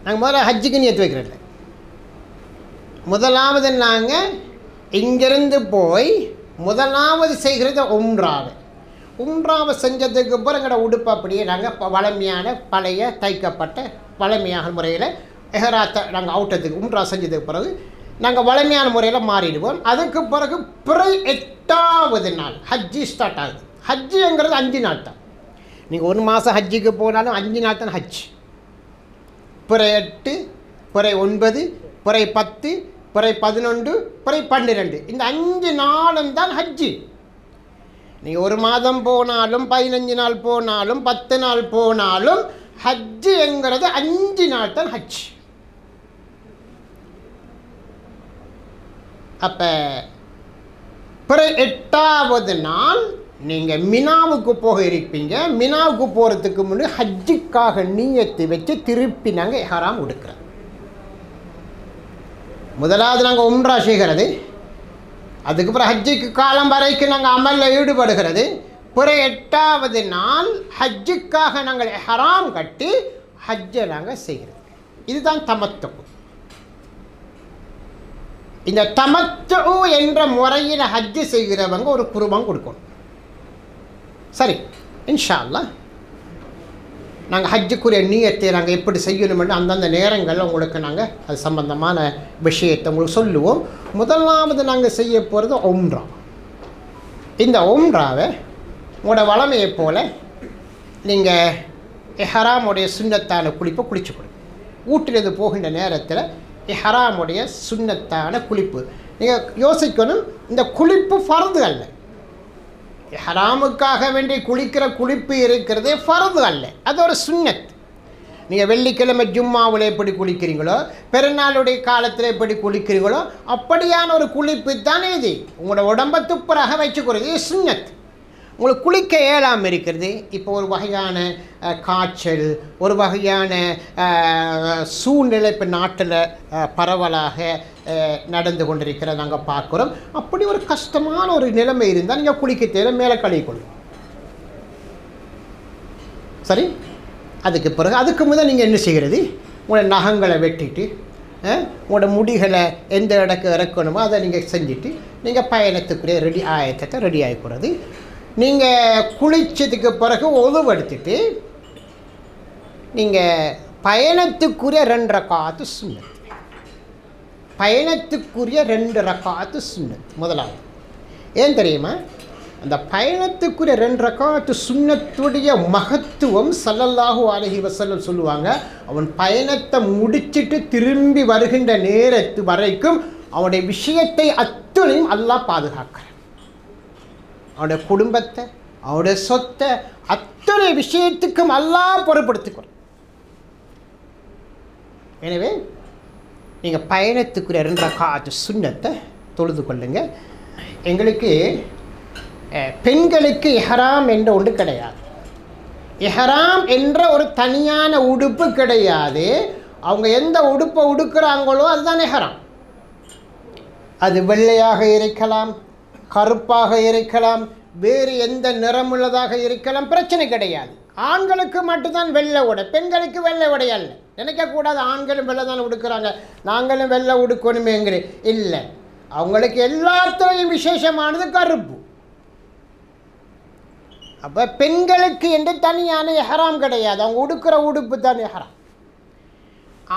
நாங்கள் முதல்ல ஹஜ்ஜுக்கு நீயத்து வைக்கிறதில்ல. முதலாவது நாங்கள் இங்கிருந்து போய் முதலாவது செய்கிறது உம்ராவை செஞ்சதுக்கு அப்புறம் எங்களோட உடுப்பு அப்படியே நாங்கள் வளமையான பழைய தைக்கப்பட்ட வளமையான முறையில் எஹராத்தை நாங்கள் அவுட்டத்துக்கு உம்ரா செஞ்சதுக்கு பிறகு நாங்கள் வளமையான முறையில் மாறிடுவோம். அதுக்கு பிறகு பிறை 8வது நாள் ஹஜ்ஜி ஸ்டார்ட் ஆகுது. ஹஜ்ஜுங்கிறது 5 நாள் தான். நீங்கள் 1 மாதம் ஹஜ்ஜுக்கு போனாலும் 5 நாள் தான் ஹஜ். பிறை 8, பிறை 9, பிறை 10, பிறை 11, பிறை 12, இந்த 5 நாளும் தான் ஹஜ்ஜி. நீங்கள் 1 மாதம் போனாலும் 15 நாள் போனாலும் 10 நாள் போனாலும் ஹஜ்ஜுங்கிறது 5 நாள் தான் ஹஜ். அப்போ பிறை 8வது நாள் நீங்கள் மினாவுக்கு போக இருப்பீங்க. மினாவுக்கு போகிறதுக்கு முன்னாடி ஹஜ்ஜுக்காக நீயத்தை வச்சு திருப்பி நாங்கள் இஹ்ராம் உடுக்கிறோம். முதலாவது நாங்கள் உம்ரா செய்கிறது, அதுக்கப்புறம் ஹஜ்ஜுக்கு காலம் வரைக்கும் நாங்கள் அமலில் ஈடுபடுகிறது. பிறை 8வது நாள் ஹஜ்ஜுக்காக நாங்கள் இஹ்ராம் கட்டி ஹஜ்ஜை நாங்கள் செய்கிறது. இதுதான் தமத்து. இந்த தமத்து என்ற முறையில் ஹஜ்ஜு செய்கிறவங்க ஒரு குர்பான் கொடுக்கணும். சரி, இன்ஷா அல்லாஹ் நாங்கள் ஹஜ்ஜுக்குரிய நீயத்தை நாங்கள் எப்படி செய்யணும்னு அந்தந்த நேரங்களில் உங்களுக்கு நாங்கள் அது சம்பந்தமான விஷயத்தை உங்களுக்கு சொல்லுவோம். முதலாவது நாங்கள் செய்ய போகிறது உம்ரா. இந்த உம்ராவை உங்களோட வளமையை போல் நீங்கள் இஹ்ராமுடைய சுன்னத்தான குளிப்பை குளிச்சுக்கணும். வீட்டிலிருந்து போகின்ற நேரத்தில் இஹ்ராமுடைய சுன்னத்தான குளிப்பு நீங்கள் யோசிக்கணும். இந்த குளிப்பு ஃபர்து அல்ல. இஹ்ராமுக்காக வேண்டி குளிக்கிற குளிப்பு இருக்கிறதே ஃபர்து அல்ல, அது ஒரு சுன்னத். நீங்கள் வெள்ளிக்கிழமை ஜும்மாவில் எப்படி குளிக்கிறீங்களோ, பெருநாளுடைய காலத்தில் எப்படி குளிக்கிறீங்களோ அப்படியான ஒரு குளிப்பு தானே இது. உங்களோட உடம்பை துப்புராக வச்சுக்கிறது இது சுன்னத். உங்களுக்கு குளிக்க இயலாமல் இருக்கிறது. இப்போ ஒரு வகையான காய்ச்சல், ஒரு வகையான சூழ்நிலை இப்போ நாட்டில் பரவலாக நடந்து கொண்டிருக்கிறத நாங்கள் பார்க்குறோம். அப்படி ஒரு கஷ்டமான ஒரு நிலைமை இருந்தால் நீங்கள் குளிக்க தேவை, மேலே கழுவிக்கொள்ளும். சரி, அதுக்கு பிறகு அதுக்கு முதல் நீங்கள் என்ன செய்கிறது, உங்களோட நகங்களை வெட்டிட்டு உங்களோட முடிகளை எந்த இடக்கு இறக்கணுமோ அதை நீங்கள் செஞ்சுட்டு நீங்கள் பயணத்துக்குரிய ரெடி ஆகிக்கிறது. நீங்கள் குளித்ததுக்கு பிறகு ஒழுவெடுத்துட்டு நீங்கள் பயணத்துக்குரிய 2 ரக்காத்து சுன்னத். பயணத்துக்குரிய 2 ரக்காத்து சுன்னத் முதலாவது. ஏன் தெரியுமா? அந்த பயணத்துக்குரிய 2 ரக்காத்து சுன்னத்துடைய மகத்துவம் ஸல்லல்லாஹு அலைஹி வஸல்லம் சொல்லுவாங்க. அவன் பயணத்தை முடிச்சுட்டு திரும்பி வருகின்ற நேரத்து வரைக்கும் அவனுடைய விஷயத்தை அத்துணையும் அல்லாஹ் பாதுகாக்கிறான். அவனுடைய குடும்பத்தை, அவனுடைய சொத்தை, அத்தனை விஷயத்துக்கும் அல்லாஹ் பொறுப்படுத்திக்கணும். எனவே நீங்கள் பயணத்துக்குரிய 2 ரக்காத்து சுன்னத்தை தொழுது கொள்ளுங்க. எங்களுக்கு பெண்களுக்கு இஹ்ராம் என்ற ஒன்று கிடையாது. இஹ்ராம் என்ற ஒரு தனியான உடுப்பு கிடையாது. அவங்க எந்த உடுப்பை உடுக்கிறாங்களோ அதுதான் இஹ்ராம். அது வெள்ளையாக இருக்கலாம், கருப்பாக இருக்கலாம், வேறு எந்த நிறமுள்ளதாக இருக்கலாம், பிரச்சனை கிடையாது. ஆண்களுக்கு மட்டும்தான் வெள்ளை உடை, பெண்களுக்கு வெள்ளை உடை அல்ல. நினைக்கக்கூடாது ஆண்களும் வெள்ளை தான் உடுக்கிறாங்க, நாங்களும் வெள்ளை உடுக்கணுமேங்கிற இல்லை. அவங்களுக்கு எல்லாத்துலையும் விசேஷமானது கருப்பு. அப்போ பெண்களுக்கு என்று தனியான இஹ்ராம் கிடையாது, அவங்க உடுக்கிற உடுப்பு தான் இஹ்ராம்.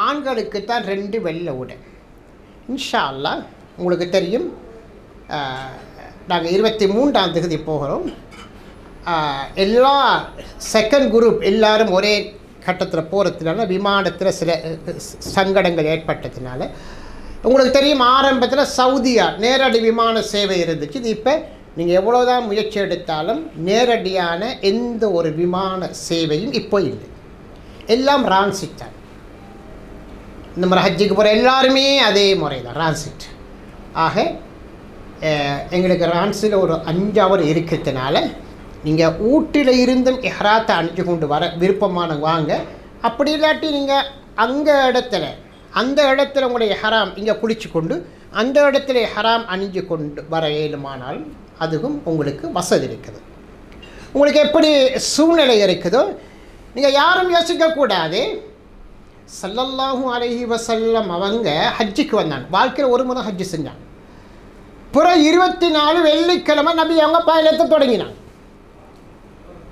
ஆண்களுக்கு தான் 2 வெள்ளை உடை. இன்ஷா அல்லாஹ் உங்களுக்கு தெரியும், நாங்கள் 23ஆம் தேதி போகிறோம். எல்லா செகண்ட் குரூப் எல்லாரும் ஒரே கட்டத்தில் போகிறதுனால விமானத்தில் சில சங்கடங்கள் ஏற்பட்டதுனால உங்களுக்கு தெரியும், ஆரம்பத்தில் சவுதியா நேரடி விமான சேவை இருந்துச்சு. இது இப்போ நீங்கள் எவ்வளோதான் முயற்சி எடுத்தாலும் நேரடியான எந்த ஒரு விமான சேவையும் இப்போ இல்லை. எல்லாம் ரான்சிட் தான். இந்த மாதிரி ஹஜ்ஜுக்கு போகிற எல்லாருமே அதே முறை தான், ரான்சிட். ஆக எங்களுக்கு ரான்ஸில் ஒரு 5 ஹவர் இருக்கிறதுனால நீங்கள் வீட்டில் இருந்தும் இஹ்ராத்தை அணிஞ்சு கொண்டு வர விருப்பமான வாங்க. அப்படி இல்லாட்டி நீங்கள் அந்த இடத்துல உங்களுடைய ஹராம் இங்கே குளிச்சு கொண்டு அந்த இடத்துல ஹராம் அணிஞ்சு கொண்டு வர இயலுமானால் அதுவும் உங்களுக்கு வசதி இருக்குது. உங்களுக்கு எப்படி சூழ்நிலை இருக்குதோ நீங்கள் யாரும் யோசிக்கக்கூடாது. ஸல்லல்லாஹு அலைஹி வஸல்லம் அவங்க ஹஜ்ஜுக்கு வந்தாங்க. வாழ்க்கையில் ஒரு முறை ஹஜ்ஜு செஞ்சாங்க. பிற 24 வெள்ளிக்கிழமை நபி அவங்க பயணத்தை தொடங்கினாங்க.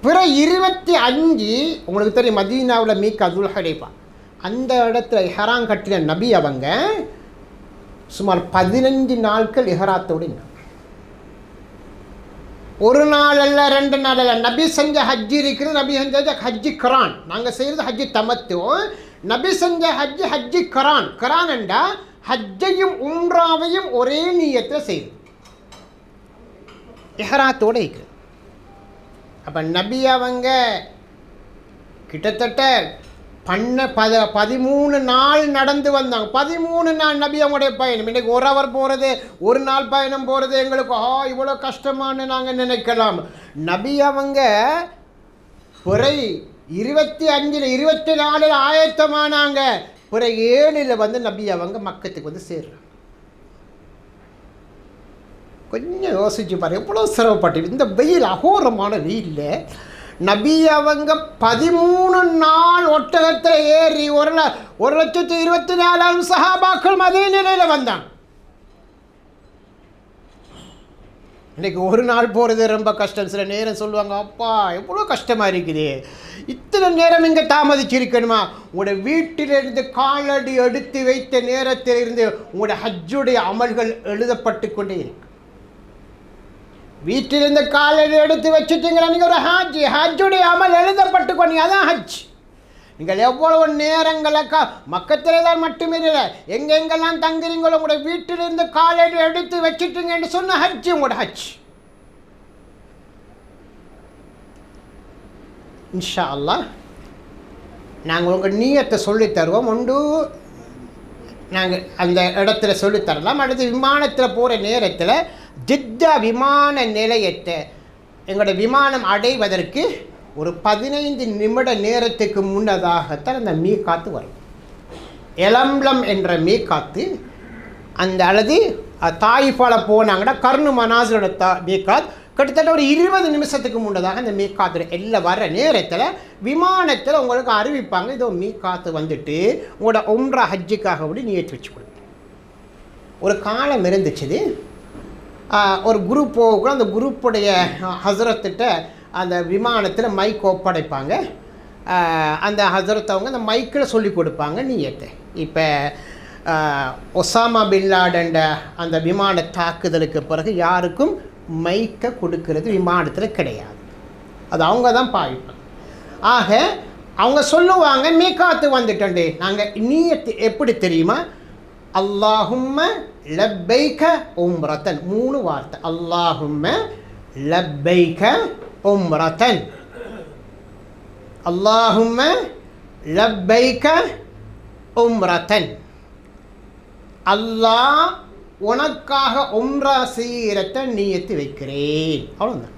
பிற 25 உங்களுக்கு தெரியும் மதீனாவில் மீகாத் துல் ஹுலைஃபா அந்த இடத்துல இஹ்ராம் கட்டின நபி அவங்க சுமார் 15 நாட்கள் இஹ்ராத்தோடு ஒரு நாள் அல்ல 2 நாள் அல்ல. நபி செஞ்ச ஹஜ்ஜி இருக்குது, நபி செஞ்ச ஹஜ்ஜி கரான். நாங்கள் செய்கிறது ஹஜ்ஜி தமத்து. நபி செஞ்ச ஹஜ்ஜி கரான். கரான் என்றா ஹஜ்ஜையும் உம்ராவையும் ஒரே நியத்தில் செய்யுது, இஹ்ராத்தோடு இருக்குது. அப்போ நபி அவங்க கிட்டத்தட்ட 13 நாள் நடந்து வந்தாங்க. 13 நாள் நபி அவங்களுடைய பயணம். இன்றைக்கு 1 ஹவர் போகிறது, ஒரு நாள் பயணம் போகிறது எங்களுக்கு இவ்வளோ கஷ்டமானு நாங்கள் நினைக்கலாம். நபி அவங்க பிறை 25 24 ஆயத்தமானாங்க. பிறை 7 நபி அவங்க மக்கத்துக்கு சேர்றாங்க. கொஞ்சம் யோசிச்சு பாரு, எவ்வளோ சிரமப்பட்டு இந்த வெயில், அகோரமான வெயிலில் நபி அவங்க 13 நாள் ஒட்டகத்தில் ஏறி 1,24,000 சஹாபாக்கள் மதீனாவில் வந்தாங்க. இன்றைக்கி ஒரு நாள் போகிறது ரொம்ப கஷ்டம். சில நேரம் சொல்லுவாங்க, அப்பா எவ்வளோ கஷ்டமாக இருக்குது, இத்தனை நேரம் இங்கே தாமதிச்சிருக்கணுமா? உங்களோட வீட்டிலிருந்து காலடி எடுத்து வைத்த நேரத்தில் இருந்து உங்களோட ஹஜ்ஜுடைய அமல்கள் எழுதப்பட்டு கொண்டே இருக்கு. வீட்டிலிருந்து காலடி எடுத்து வச்சுட்டீங்களா நீங்கள் ஒரு ஹஜ்ஜுடைய அமல் எழுதப்பட்டு கொண்டீங்க, அதான் ஹஜ். நீங்கள் எவ்வளவு நேரங்களை மக்கத்திலே தான் மட்டுமே இல்லை, எங்கெங்கெல்லாம் தங்குறீங்களோ உங்களோட வீட்டிலிருந்து காலடி எடுத்து வச்சுட்டீங்கன்னு சொன்ன ஹஜ் உங்களோட ஹஜ். இன்ஷா அல்லாஹ் நாங்கள் உங்கள் நீயத்தை சொல்லித்தருவோம். ஒன்று நாங்கள் அந்த இடத்துல சொல்லித்தரலாம். அடுத்து விமானத்தில் போகிற நேரத்தில் ஜித்தா விமான நிலையத்தை எங்களோட விமானம் அடைவதற்கு ஒரு 15 நிமிட நேரத்துக்கு முன்னதாகத்தான் அந்த மீகாத்து வரும். எலம்லம் என்ற மீகாத்து அந்த அல்லது தாயிஃபால் போனாங்கன்னா கர்னு மனாஸோட மீகாத் கிட்டத்தட்ட ஒரு 20 நிமிஷத்துக்கு முன்னதாக அந்த மீகாத்து எல்லாம் வர்ற நேரத்தில் விமானத்தில் உங்களுக்கு அறிவிப்பாங்க, இதோ மீகாத்து வந்துட்டு உங்களோட உம்ரா ஹஜ்ஜுக்காக அப்படி நியத்து வச்சு கொடுங்க. ஒரு காலம் இருந்துச்சு, ஒரு குரூப் போகக்கூட அந்த குரூப்புடைய ஹசரத்திட்ட அந்த விமானத்தில் மைக் ஒப்படைப்பாங்க. அந்த ஹசரத் அவங்க அந்த மைக்கில் சொல்லி கொடுப்பாங்க நியத்தை. இப்போ ஒசாமா பின் லாடன் அந்த விமான தாக்குதலுக்கு பிறகு யாருக்கும் மைக்கை கொடுக்கறது விமானத்தில் கிடையாது, அது அவங்க தான் பாவிப்பாங்க. ஆக அவங்க சொல்லுவாங்க மீகாத்து வந்துட்டே. நாங்கள் நியத்து எப்படி தெரியுமா? அல்லாஹும்ம லப்பைக உம்ரத்தன், 3 வார்த்தை. அல்லாஹும்ம லப்பைக உம்ரத்தன், அல்லாஹும்ம லப்பைக உம்ரத்தன். அல்லாஹ் உனக்காக உம்ரா செய்யறத நியத்து வைக்கிறேன். அவ்வளோதான்.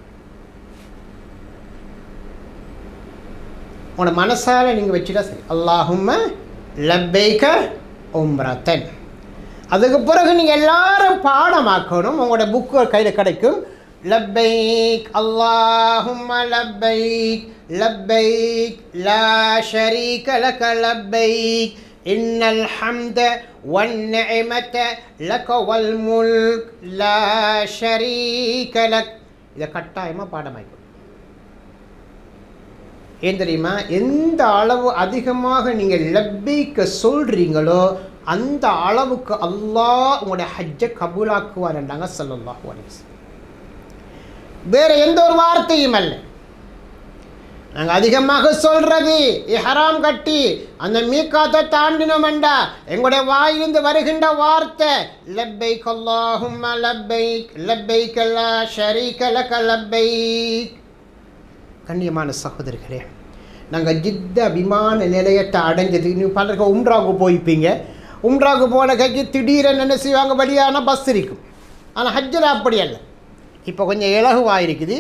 உன மனசால நீங்கள் வச்சுட்டா சரி. அல்லாஹும்ம லப்பைக உம்ரத்தன். அதுக்கு பிறகு நீங்கள் எல்லாரும் பாடமாக்கணும். உங்களோட புக்கு கையில் கிடைக்கும். லப்பைக் அல்லாஹும்ம லப்பைக் லப்பைக் லா ஷரீக லக லப்பைக் இன்னல் ஹம்த வன் நிஅமத லக வல் முல்க் லா ஷரீக லக். இதை கட்டாயமாக பாடமாக்கணும். ஏன் தெரியுமா? எந்த அளவு அதிகமாக நீங்கள் லப்பைக்க சொல்கிறீங்களோ அந்த அளவுக்கு அல்லாஹ் உங்களுடைய ஹஜ்ஜை கபூலாக்குவார்ன்றாங்க ஸல்லல்லாஹு அலைஹி வஸல்லம். வேறு எந்த ஒரு வார்த்தையும் அல்ல. நாங்கள் அதிகமாக சொல்கிறது இஹ்ராம் கட்டி அந்த மீகாத்தை தாண்டினோம்டா எங்களுடைய வாயிலிருந்து வருகின்ற வார்த்தை லப்பைக் அல்லாஹும்ம லப்பைக் லப்பைக் லா ஷரீக லக லப்பைக். கண்ணியமான சகோதரர்களே, நாங்கள் ஜித்தா விமான நிலையத்தை அடைஞ்சது. இன்னும் பலருக்கு உம்ராவுக்கு போய்ப்பீங்க. உம்ராவுக்கு போன கைக்கு திடீரென்னு என்ன செய்வாங்க, வழியான பஸ் இருக்கும். ஆனால் ஹஜ்ஜில் அப்படி அல்ல. இப்போ கொஞ்சம் இலகுவாக இருக்குது.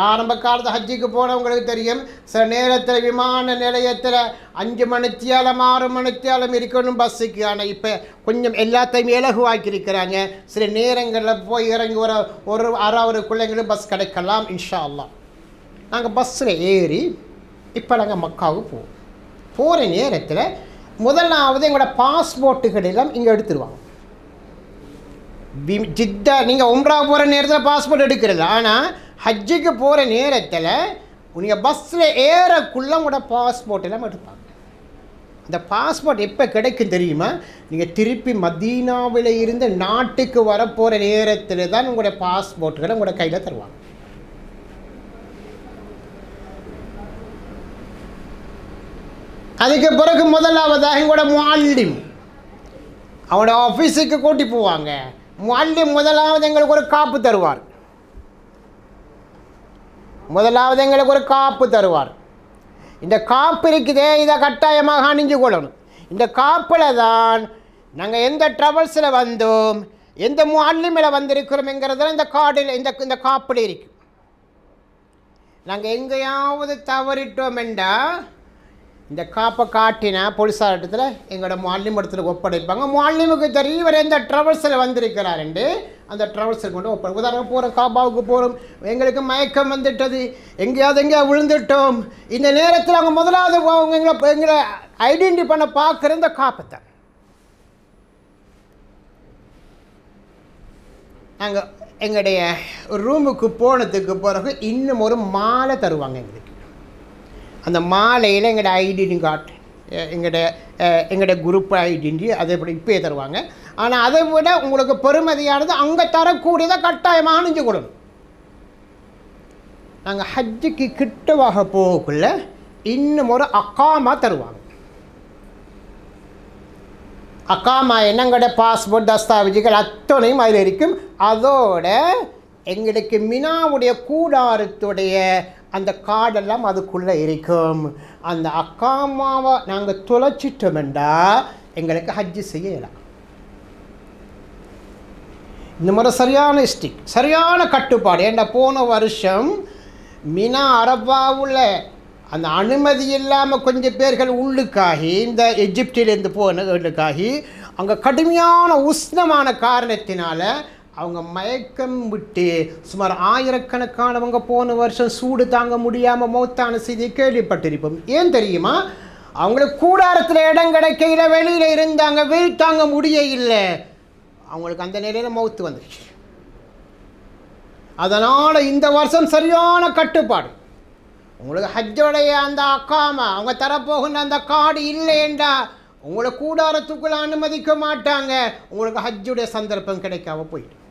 ஆரம்ப காலத்து ஹஜ்ஜுக்கு போனவங்களுக்கு தெரியும், சில நேரத்தில் விமான நிலையத்தில் 5 மணித்தியாலம் 6 மணித்தியாலம் இருக்கணும் பஸ்ஸுக்கு. ஆனால் இப்போ கொஞ்சம் எல்லாத்தையும் இலகுவாக்கி இருக்கிறாங்க. சில நேரங்களில் போய் இறங்கி ஒரு அரைக்குள்ளைங்களும் பஸ் கிடைக்கலாம் இன்ஷா அல்லாஹ். நாங்கள் பஸ்ஸில் ஏறி இப்போ நாங்கள் மக்காவுக்கு போகிற நேரத்தில் முதலாவது எங்களோட பாஸ்போர்ட்டுகள் எல்லாம் இங்கே எடுத்துருவாங்க. ஜித்தா நீங்கள் உம்ரா போகிற நேரத்தில் பாஸ்போர்ட் எடுக்கிறது. ஆனால் ஹஜ்ஜுக்கு போகிற நேரத்தில் நீங்கள் பஸ்ஸில் ஏறக்குள்ளே உங்களோட பாஸ்போர்ட் எல்லாம் எடுப்பாங்க. அந்த பாஸ்போர்ட் எப்போ கிடைக்கும் தெரியுமா? நீங்கள் திருப்பி மதீனாவில் இருந்து நாட்டுக்கு வரப்போகிற நேரத்தில் தான் உங்களோட பாஸ்போர்ட்டுகளை உங்களோட கையில் தருவாங்க. அதுக்கு பிறகு முதலாவதாக எங்களோட முஅல்லிம் அவனோட ஆஃபீஸுக்கு கூட்டி போவாங்க. முஅல்லிம் முதலாவது எங்களுக்கு ஒரு காப்பு தருவார். இந்த காப்பு இருக்குதே, இதை கட்டாயமாக அணிஞ்சு கொள்ளணும். இந்த காப்பில் தான் நாங்கள் எந்த ட்ராவல்ஸில் வந்தோம், எந்த முஅல்லிமில் வந்திருக்கிறோம்ங்கிறதுல இந்த கார்டில் இந்த காப்பில் இருக்கு. நாங்கள் எங்கேயாவது தவறிட்டோம் என்றால் இந்த காப்பை காட்டினா போலீஸாரட்டத்தில் எங்களோட முஅல்லிம் இடத்துல ஒப்படைப்பாங்க. முஅல்லிமுக்கு தெரியும் இவர் எந்த ட்ராவல்ஸில் வந்திருக்கிறாருண்டு. அந்த ட்ராவல்ஸில் கொண்டு உதாரணம் போகிறோம், காபாவுக்கு போகிறோம், எங்களுக்கு மயக்கம் வந்துட்டது, எங்கேயாவது விழுந்துட்டோம். இந்த நேரத்தில் அவங்க முதலாவது எங்களை ஐடென்டி பண்ண பார்க்குற இந்த காப்பை தான். நாங்கள் எங்களுடைய ரூமுக்கு போனதுக்கு பிறகு இன்னும் ஒரு மாலை தருவாங்க எங்களுக்கு. அந்த மாலையில் எங்களோட ஐடென்டி கார்டு, எங்களோட குரூப் ஐடென்டி அதை இப்போயே தருவாங்க. ஆனால் அதை விட உங்களுக்கு பெருமதியானது அங்கே தரக்கூடியதை கட்டாயமாக அணிஞ்சு கொடுணும். நாங்கள் ஹஜ்ஜுக்கு கிட்டவாக போகக்குள்ள இன்னும் ஒரு அக்காமா தருவாங்க. அக்காமா என்னங்களோட பாஸ்போர்ட் தஸ்தாவேஜுகள் அத்தனையும் அதில் இருக்கும். அதோட எங்களுக்கு மினாவுடைய கூடாரத்துடைய அந்த கார்டெல்லாம் அதுக்குள்ளே இருக்கும். அந்த அக்காமாவை நாங்கள் தொலைச்சிட்டோம்டா எங்களுக்கு ஹஜ்ஜு செய்யலாம். இந்த மாதிரி சரியான கட்டுப்பாடு. ஏன்னா போன வருஷம் மினா அரபாவில் அந்த அனுமதி இல்லாமல் கொஞ்சம் பேர்கள் உள்ளுக்காகி, இந்த எஜிப்டிலேருந்து போனதுக்காகி அங்கே கடுமையான உஷ்ணமான காரணத்தினால அவங்க மயக்கம் விட்டு சுமார் 1000கணக்கானவங்க போன வருஷம் சூடு தாங்க முடியாமல் மௌத்தான செய்தியை கேள்விப்பட்டிருப்போம். ஏன் தெரியுமா? அவங்களுக்கு கூடாரத்தில் இடம் கிடைக்கையில் வெளியில் இருந்தாங்க, வெயில் தாங்க முடிய இல்லை, அவங்களுக்கு அந்த நிலையில் மௌத்து வந்துச்சு. அதனால் இந்த வருஷம் சரியான கட்டுப்பாடு. உங்களுக்கு ஹஜ்ஜோடைய அந்த அக்காமா அவங்க தரப்போகின்ற அந்த கார்டு இல்லைன்றா உங்களை கூடாரத்துக்குள்ளே அனுமதிக்க மாட்டாங்க. உங்களுக்கு ஹஜ்ஜுடைய சந்தர்ப்பம் கிடைக்காம போயிடும்.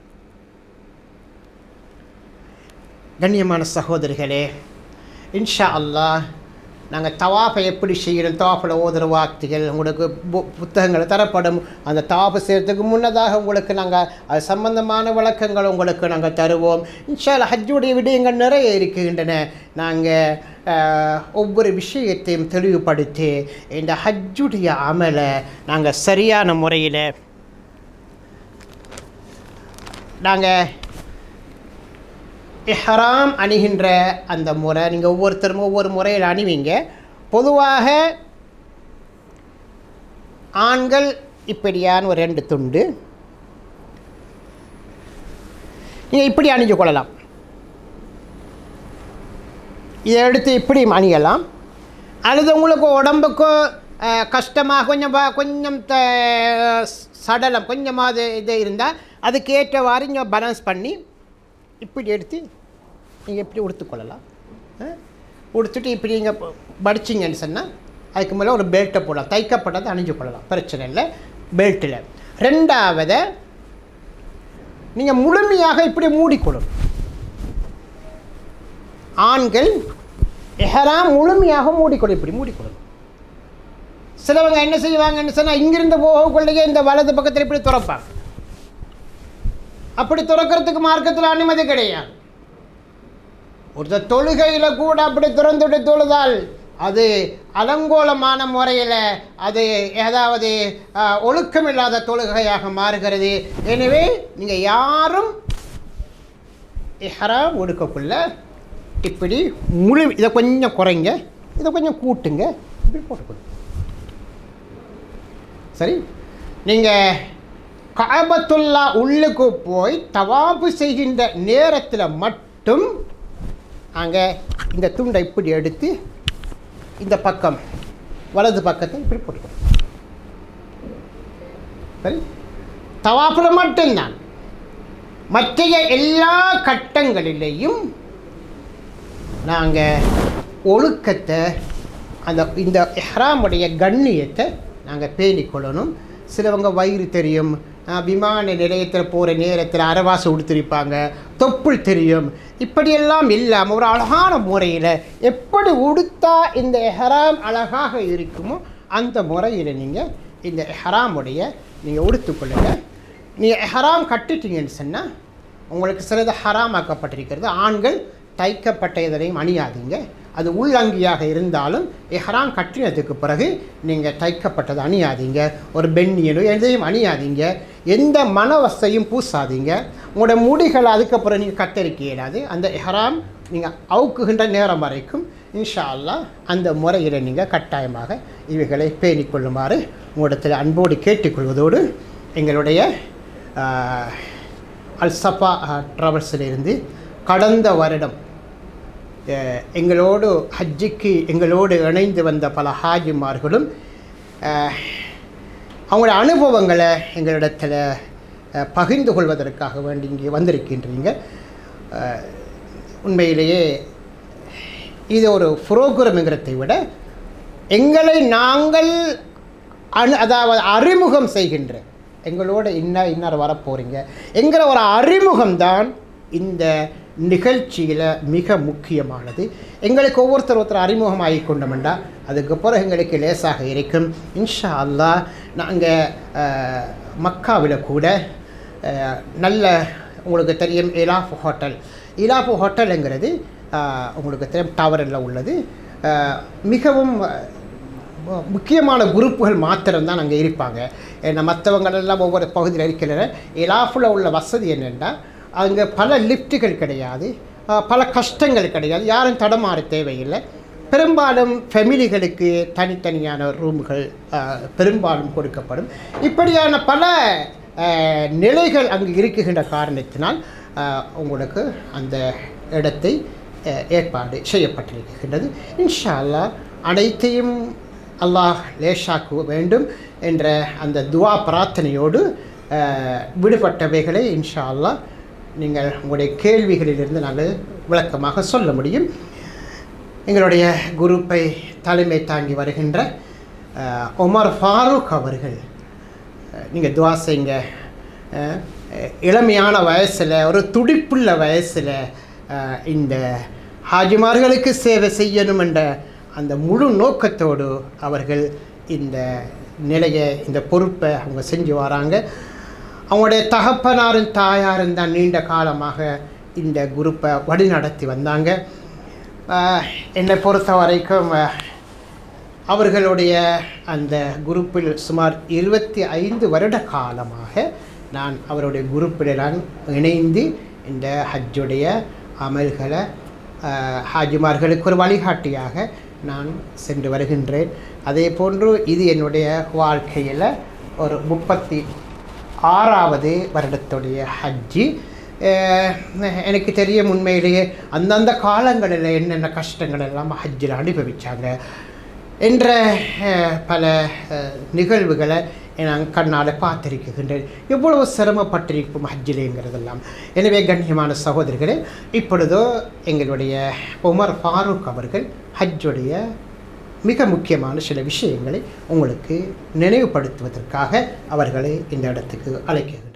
கண்ணியமான சகோதரிகளே, இன்ஷா அல்லாஹ் நாங்கள் தவாஃபை எப்படி செய்கிறோம், தவாஃபில் ஓதுற வார்த்தைகள் உங்களுக்கு புத்தகங்கள் தரப்படும். அந்த தவாஃபை செய்கிறதுக்கு முன்னதாக உங்களுக்கு நாங்கள் அது சம்பந்தமான விளக்கங்கள் உங்களுக்கு நாங்கள் தருவோம். இன்ஷா அல்லாஹ் ஹஜ்ஜுடைய விடயங்கள் நிறைய இருக்கின்றன. நாங்கள் ஒவ்வொரு விஷயத்தையும் தெளிவுபடுத்தி இந்த ஹஜ்ஜுடைய அமலை நாங்கள் சரியான முறையில் நாங்கள் இஹ்ராம் அணிகின்ற அந்த முறை நீங்கள் ஒவ்வொருத்தரும் ஒவ்வொரு முறையில் அணிவீங்க. பொதுவாக ஆண்கள் இப்படியான ஒரு 2 துண்டு நீங்கள் இப்படி அணிஞ்சு கொள்ளலாம். இதை எடுத்து இப்படி அணியலாம். அல்லது உங்களுக்கு உடம்புக்கும் கஷ்டமாக கொஞ்சம் சடலம் கொஞ்சமாக இது இருந்தால் அதுக்கேற்றவாறு இங்கே பேலன்ஸ் பண்ணி இப்படி எடுத்து நீங்கள் எப்படி உடுத்துக்கொள்ளலாம். உடுத்துட்டு இப்படி நீங்கள் படிச்சிங்கன்னு சொன்னால் அதுக்கு மேலே ஒரு பெல்ட்டை போடலாம், தைக்கப்பட்டதை அணிஞ்சு கொள்ளலாம், பிரச்சனை இல்லை பெல்ட்டில். ரெண்டாவது நீங்கள் முழுமையாக இப்படி மூடிக்கொள்ளணும். ஆண்கள் இஹ்ராம் முழுமையாக மூடிக்கொள்ளும், இப்படி மூடிக்கொள்ளணும். சிலவங்க என்ன செய்வாங்கன்னு சொன்னால் இங்கிருந்து போகக்குள்ளேயே இந்த வலது பக்கத்தில் இப்படி துறப்பாங்க. அப்படி துறக்கிறதுக்கு மார்க்கத்தில் அனுமதி கிடையாது. ஒரு தொழுகையில் கூட அப்படி திறந்துட்டு தொழுதால் அது அலங்கோலமான முறையில் அது ஏதாவது ஒழுக்கமில்லாத தொழுகையாக மாறுகிறது. எனவே நீங்கள் யாரும் இஹ்ராம் எடுக்கக்குள்ள இப்படி இதை கொஞ்சம் குறைங்க, இதை கொஞ்சம் கூட்டுங்க, இப்படி போட்டுக்கணும். சரி, நீங்கள் கஅபத்துல்லா உள்ளுக்கு போய் தவாஃபு செய்கின்ற நேரத்தில் மட்டும் அங்கே இந்த துண்டை இப்படி எடுத்து இந்த பக்கம் வலது பக்கத்தை இப்படி போட்டுக்கணும். சரி, தவாஃபில் மட்டும்தான். மற்ற எல்லா கட்டங்களிலேயும் நாங்கள் ஒழுக்கத்தை இந்த இஹ்ராமுடைய கண்ணியத்தை நாங்கள் பேணிக்கொள்ளணும். சிலவங்க வயிறு தெரியும், விமான நிலையத்தில் போகிற நேரத்தில் அரவாசை உடுத்திருப்பாங்க, தொப்புள் தெரியும், இப்படியெல்லாம் இல்லாமல் ஒரு அழகான முறையில் எப்படி உடுத்தா இந்த இஹ்ராம் அழகாக இருக்குமோ அந்த முறையில் நீங்கள் இந்த இஹ்ராமுடைய நீங்கள் உடுத்துக்கொள்ளுங்க. நீங்கள் இஹ்ராம் கட்டிட்டீங்கன்னு சொன்னால் உங்களுக்கு சிலது ஹராமாக்கப்பட்டிருக்கிறது. ஆண்கள் தைக்கப்பட்ட இதனையும் அணியாதீங்க. அது உள்ளங்கியாக இருந்தாலும் இஹ்ராம் கட்டினதுக்கு பிறகு நீங்கள் தைக்கப்பட்டதை அணியாதீங்க. ஒரு பெண்ணியனோ எதையும் அணியாதீங்க. எந்த மனவசையும் பூசாதீங்க. உங்களோட முடிகளை அதுக்கப்புறம் நீங்கள் கத்தரிக்க இயலாது. அந்த இஹ்ராம் நீங்கள் அவுக்குகின்ற நேரம் வரைக்கும் இன்ஷா அல்லாஹ் அந்த முறையில் நீங்கள் கட்டாயமாக இவைகளை பேணிக்கொள்ளுமாறு உங்களிடத்தில் அன்போடு கேட்டுக்கொள்வதோடு எங்களுடைய அல்சஃபா ட்ராவல்ஸிலிருந்து கடந்த வருடம் எங்களோடு ஹஜ்ஜிக்கு எங்களோடு இணைந்து வந்த பல ஹாஜிமார்களும் அவங்களோட அனுபவங்களை எங்களிடத்தில் பகிர்ந்து கொள்வதற்காக வேண்டி இங்கே வந்திருக்கின்றீங்க. உண்மையிலேயே இது ஒரு புரோகிராம்ங்கிறதை விட எங்களை நாங்கள் அதாவது அறிமுகம் செய்கின்ற எங்களோட இன்னார் வரப்போகிறீங்க என்கிற ஒரு அறிமுகம்தான் இந்த நிகழ்ச்சியில் மிக முக்கியமானது. எங்களுக்கு ஒவ்வொருத்தர் அறிமுகம் ஆகி கொண்டோம்டா அதுக்கப்புறம் எங்களுக்கு லேசாக இருக்கும். இன்ஷா அல்லாஹ் நாங்கள் மக்காவில் கூட நல்ல உங்களுக்கு தெரியும் இலாஃப் ஹோட்டலுங்கிறது உங்களுக்கு தெரியும் டவரில் உள்ளது. மிகவும் முக்கியமான குரூப்புகள் மாத்திரம்தான் அங்கே இருப்பாங்க. ஏன்னா மற்றவங்களெல்லாம் ஒவ்வொரு பகுதியில் இருக்கிற இலாஃபில் உள்ள வசதி என்னென்னா அங்கே பல லிஃப்ட்டுகள் கிடையாது, பல கஷ்டங்கள் கிடையாது, யாரும் தடமாற தேவையில்லை. பெரும்பாலும் ஃபேமிலிகளுக்கு தனித்தனியான ரூம்கள் பெரும்பாலும் கொடுக்கப்படும். இப்படியான பல நிலைகள் அங்கு இருக்குகின்ற காரணத்தினால் உங்களுக்கு அந்த இடத்தை ஏற்பாடு செய்யப்பட்டிருக்கின்றது. இன்ஷா அல்லாஹ் அனைத்தையும் அல்லாஹ் லேஷாக்க வேண்டும் என்ற அந்த துவா பிரார்த்தனையோடு விடுபட்டவைகளை இன்ஷா அல்லாஹ் நீங்கள் உங்களுடைய கேள்விகளிலிருந்து நாங்கள் விளக்கமாக சொல்ல முடியும். எங்களுடைய குரூப்பை தலைமை தாங்கி வருகின்ற உமர் ஃபாரூக் அவர்கள் நீங்கள் துவா செய்யுங்க. இளமையான வயசில் ஒரு துடிப்புள்ள வயசில் இந்த ஹாஜிமார்களுக்கு சேவை செய்யணும் என்ற அந்த முழு நோக்கத்தோடு அவர்கள் இந்த நிலையை இந்த பொறுப்பை அவங்க செஞ்சு வராங்க. அவங்களுடைய தகப்பனாரும் தாயாரும் தான் நீண்ட காலமாக இந்த குரூப்பை வழிநடத்தி வந்தாங்க. என்னை பொறுத்த வரைக்கும் அவர்களுடைய அந்த குரூப்பில் சுமார் 25 வருட காலமாக நான் அவருடைய குரூப்பில் நான் இணைந்து இந்த ஹஜ்ஜுடைய அமல்களை ஹாஜிமார்களுக்கு ஒரு வழிகாட்டியாக நான் சென்று வருகின்றேன். அதே போன்று இது என்னுடைய வாழ்க்கையில் ஒரு 36வது வருடத்துடைய ஹஜ்ஜி. எனக்கு தெரியும் உண்மையிலேயே அந்தந்த காலங்களில் என்னென்ன கஷ்டங்கள் எல்லாம் ஹஜ்ஜில் அனுபவித்தாங்க என்ற பல நிகழ்வுகளை நான் கண்ணால் பார்த்திருக்கின்றேன். எவ்வளவு சிரமப்பட்டிருக்கும் ஹஜ்ஜிலேங்கிறதெல்லாம். எனவே கண்ணியமான சகோதரிகளே, இப்பொழுதோ எங்களுடைய உமர் ஃபாரூக் அவர்கள் ஹஜ்ஜுடைய மிக முக்கியமான சில விஷயங்களை உங்களுக்கு நினைவுபடுத்துவதற்காக அவர்களை இந்த இடத்துக்கு அழைக்கிறேன்.